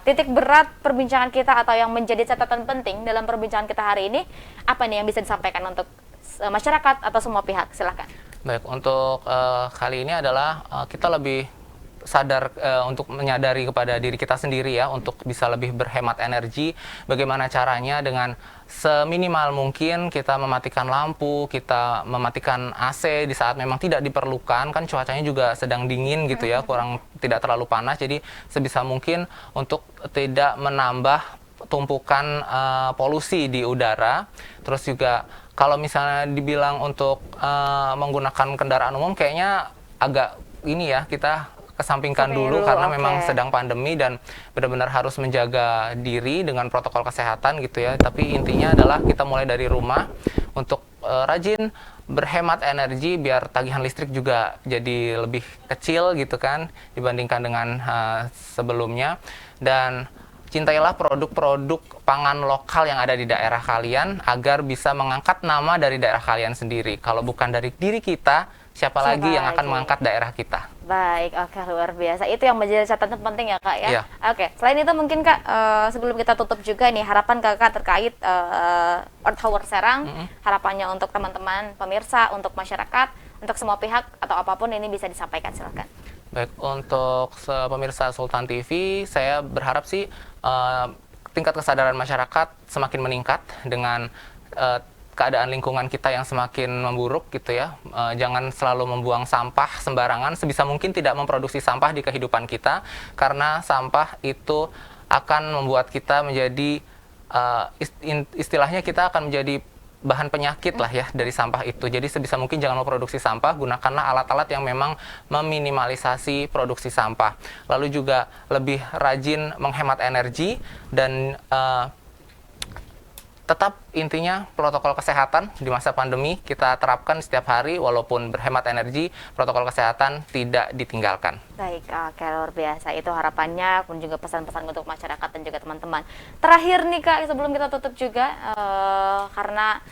titik berat perbincangan kita atau yang menjadi catatan penting dalam perbincangan kita hari ini, apa nih yang bisa disampaikan untuk masyarakat atau semua pihak? Silahkan. Baik, untuk kali ini adalah kita lebih sadar untuk menyadari kepada diri kita sendiri ya, untuk bisa lebih berhemat energi. Bagaimana caranya dengan seminimal mungkin kita mematikan lampu, kita mematikan AC di saat memang tidak diperlukan, kan cuacanya juga sedang dingin gitu ya, tidak terlalu panas, jadi sebisa mungkin untuk tidak menambah tumpukan polusi di udara. Terus juga kalau misalnya dibilang untuk menggunakan kendaraan umum, kayaknya agak ini ya, kita kesampingkan dulu karena memang sedang pandemi dan benar-benar harus menjaga diri dengan protokol kesehatan gitu ya. Tapi intinya adalah kita mulai dari rumah untuk rajin berhemat energi biar tagihan listrik juga jadi lebih kecil gitu kan dibandingkan dengan sebelumnya. Dan cintailah produk-produk pangan lokal yang ada di daerah kalian agar bisa mengangkat nama dari daerah kalian sendiri. Kalau bukan dari diri kita, siapa lagi yang akan mengangkat daerah kita? Baik, oke, luar biasa. Itu yang menjadi catatan penting ya Kak ya. Iya. Oke, selain itu mungkin Kak, sebelum kita tutup juga nih, harapan Kakak terkait Earth Hour Serang, harapannya untuk teman-teman pemirsa, untuk masyarakat, untuk semua pihak atau apapun ini bisa disampaikan, silakan. Baik, untuk pemirsa Sultan TV, saya berharap sih tingkat kesadaran masyarakat semakin meningkat dengan keadaan lingkungan kita yang semakin memburuk gitu ya. Jangan selalu membuang sampah sembarangan, sebisa mungkin tidak memproduksi sampah di kehidupan kita, karena sampah itu akan membuat kita menjadi istilahnya kita akan menjadi bahan penyakit lah ya dari sampah itu. Jadi sebisa mungkin jangan memproduksi sampah, gunakanlah alat-alat yang memang meminimalisasi produksi sampah. Lalu juga lebih rajin menghemat energi dan tetap intinya protokol kesehatan di masa pandemi kita terapkan setiap hari, walaupun berhemat energi, protokol kesehatan tidak ditinggalkan. Baik, oke, luar biasa. Itu harapannya, pun juga pesan-pesan untuk masyarakat dan juga teman-teman. Terakhir nih Kak, sebelum kita tutup juga, karena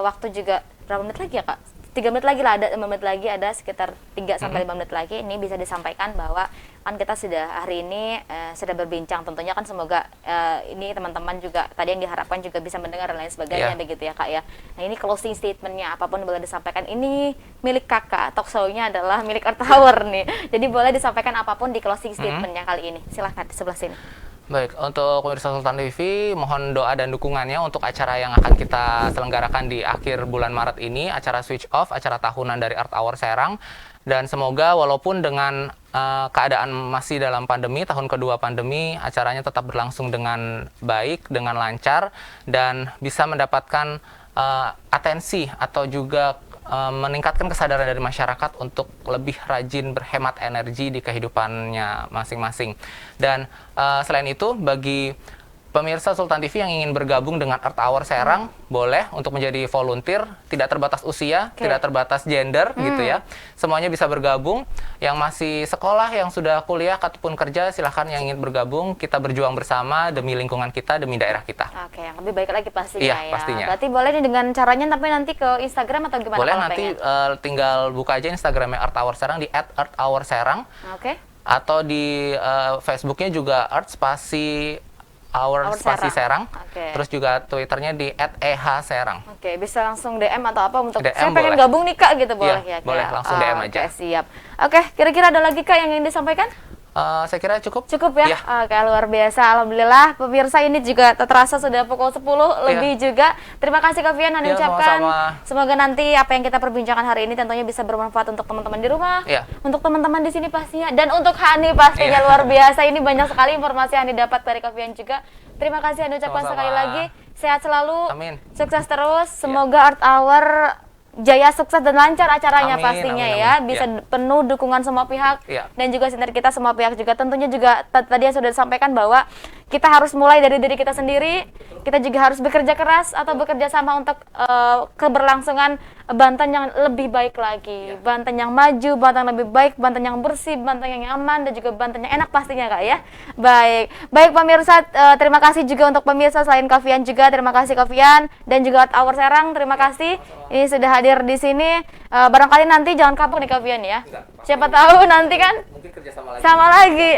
waktu juga berapa menit lagi ya Kak? 3 menit lagi lah, ada 5 menit lagi, ada sekitar 3 sampai 5 menit lagi. Ini bisa disampaikan bahwa kan kita sudah hari ini sudah berbincang, tentunya kan semoga ini teman-teman juga tadi yang diharapkan juga bisa mendengar dan lain sebagainya, begitu ya Kak ya. Nah ini closing statementnya apapun boleh disampaikan, ini milik Kakak, talk show-nya adalah milik Earth Hour nih, jadi boleh disampaikan apapun di closing statementnya kali ini. Silahkan di sebelah sini. Baik, untuk pemirsa Sultan TV, mohon doa dan dukungannya untuk acara yang akan kita selenggarakan di akhir bulan Maret ini, acara Switch Off, acara tahunan dari Earth Hour Serang. Dan semoga walaupun dengan keadaan masih dalam pandemi, tahun kedua pandemi, acaranya tetap berlangsung dengan baik, dengan lancar, dan bisa mendapatkan atensi atau juga meningkatkan kesadaran dari masyarakat untuk lebih rajin berhemat energi di kehidupannya masing-masing. Dan selain itu, bagi pemirsa Sultan TV yang ingin bergabung dengan Earth Hour Serang, boleh untuk menjadi volunteer, tidak terbatas usia, tidak terbatas gender, gitu ya. Semuanya bisa bergabung. Yang masih sekolah, yang sudah kuliah ataupun kerja, silahkan yang ingin bergabung. Kita berjuang bersama demi lingkungan kita, demi daerah kita. Oke, yang lebih baik lagi pastinya Iya, ya. pastinya. Berarti boleh nih dengan caranya, tapi nanti ke Instagram atau gimana? Boleh, kalau nanti pengen? tinggal buka aja Instagramnya Earth Hour Serang di @earthhourserang. Oke. Atau di Facebooknya juga Earth spasi Hour spasi Serang. Oke. Terus juga Twitternya di @ehserang. Oke, bisa langsung DM atau apa untuk DM saya pengen boleh. gabung nih Kak gitu, boleh Iya, ya Kak? boleh, langsung DM aja. Oke, siap. Oke, kira-kira ada lagi Kak yang ingin disampaikan? Saya kira cukup. Cukup ya? Iya. Oke, luar biasa. Alhamdulillah, pemirsa ini juga terasa sudah pukul 10 lebih juga. Terima kasih Kak Fian, Iya, ucapkan. sama-sama. Semoga nanti apa yang kita perbincangkan hari ini tentunya bisa bermanfaat untuk teman-teman di rumah, Iya. untuk teman-teman di sini pastinya, dan untuk Hani pastinya. Iya. Luar biasa. Ini banyak sekali informasi yang didapat dari Kak Fian juga. Terima kasih Anda ucapkan Sama-sama. sekali lagi. Sehat selalu. Amin. Sukses terus. Semoga Earth Hour jaya, sukses dan lancar acaranya. Amin, pastinya amin, ya. amin. Bisa Ya. penuh dukungan semua pihak Ya. dan juga sinergi kita semua pihak juga. Tentunya juga tadi yang sudah disampaikan bahwa kita harus mulai dari diri kita sendiri. Kita juga harus bekerja keras atau bekerja sama untuk keberlangsungan Banten yang lebih baik lagi. Banten yang maju, Banten yang lebih baik, Banten yang bersih, Banten yang nyaman, dan juga Banten yang enak pastinya Kak ya. Baik, baik pemirsa, terima kasih juga untuk pemirsa selain Kavian juga, terima kasih Kavian dan juga Earth Hour Serang, terima kasih ini sudah hadir di sini. Barangkali nanti jangan kapok nih Kavian ya. Siapa tahu nanti kan Mungkin kerjasama lagi. sama lagi.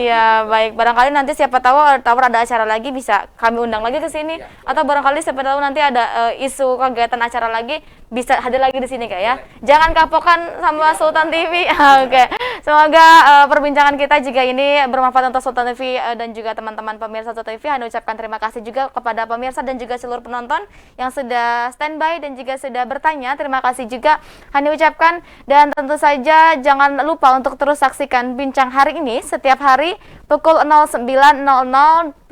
Iya, baik. Barangkali nanti siapa tahu Earth Hour ada acara lagi, bisa kami undang lagi ke sini. Atau barangkali siapa tahu nanti ada isu kegiatan acara lagi, bisa hadir lagi di sini Kak ya. Jangan kapokan sama Sultan TV. Oke. Semoga perbincangan kita juga ini bermanfaat untuk Sultan TV dan juga teman-teman pemirsa Sultan TV. Saya ucapkan terima kasih juga kepada pemirsa dan juga seluruh penonton yang sudah standby dan juga sudah bertanya. Terima kasih juga Hani ucapkan, dan tentu saja jangan lupa untuk terus saksikan bincang hari ini setiap hari pukul 09.00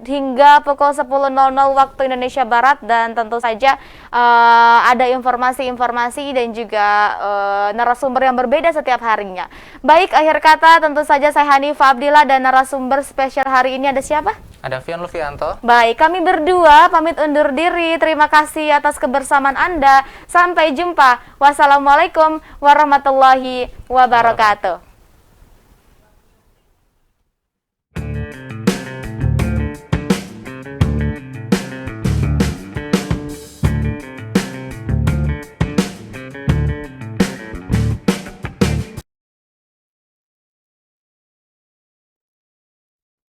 hingga pukul 10.00 waktu Indonesia Barat, dan tentu saja ada informasi-informasi dan juga narasumber yang berbeda setiap harinya. Baik, akhir kata tentu saja saya Hanifah Abdillah, dan narasumber spesial hari ini ada siapa? Ada Fian Lufianto. Baik, kami berdua pamit undur diri. Terima kasih atas kebersamaan Anda. Sampai jumpa. Wassalamualaikum warahmatullahi wabarakatuh.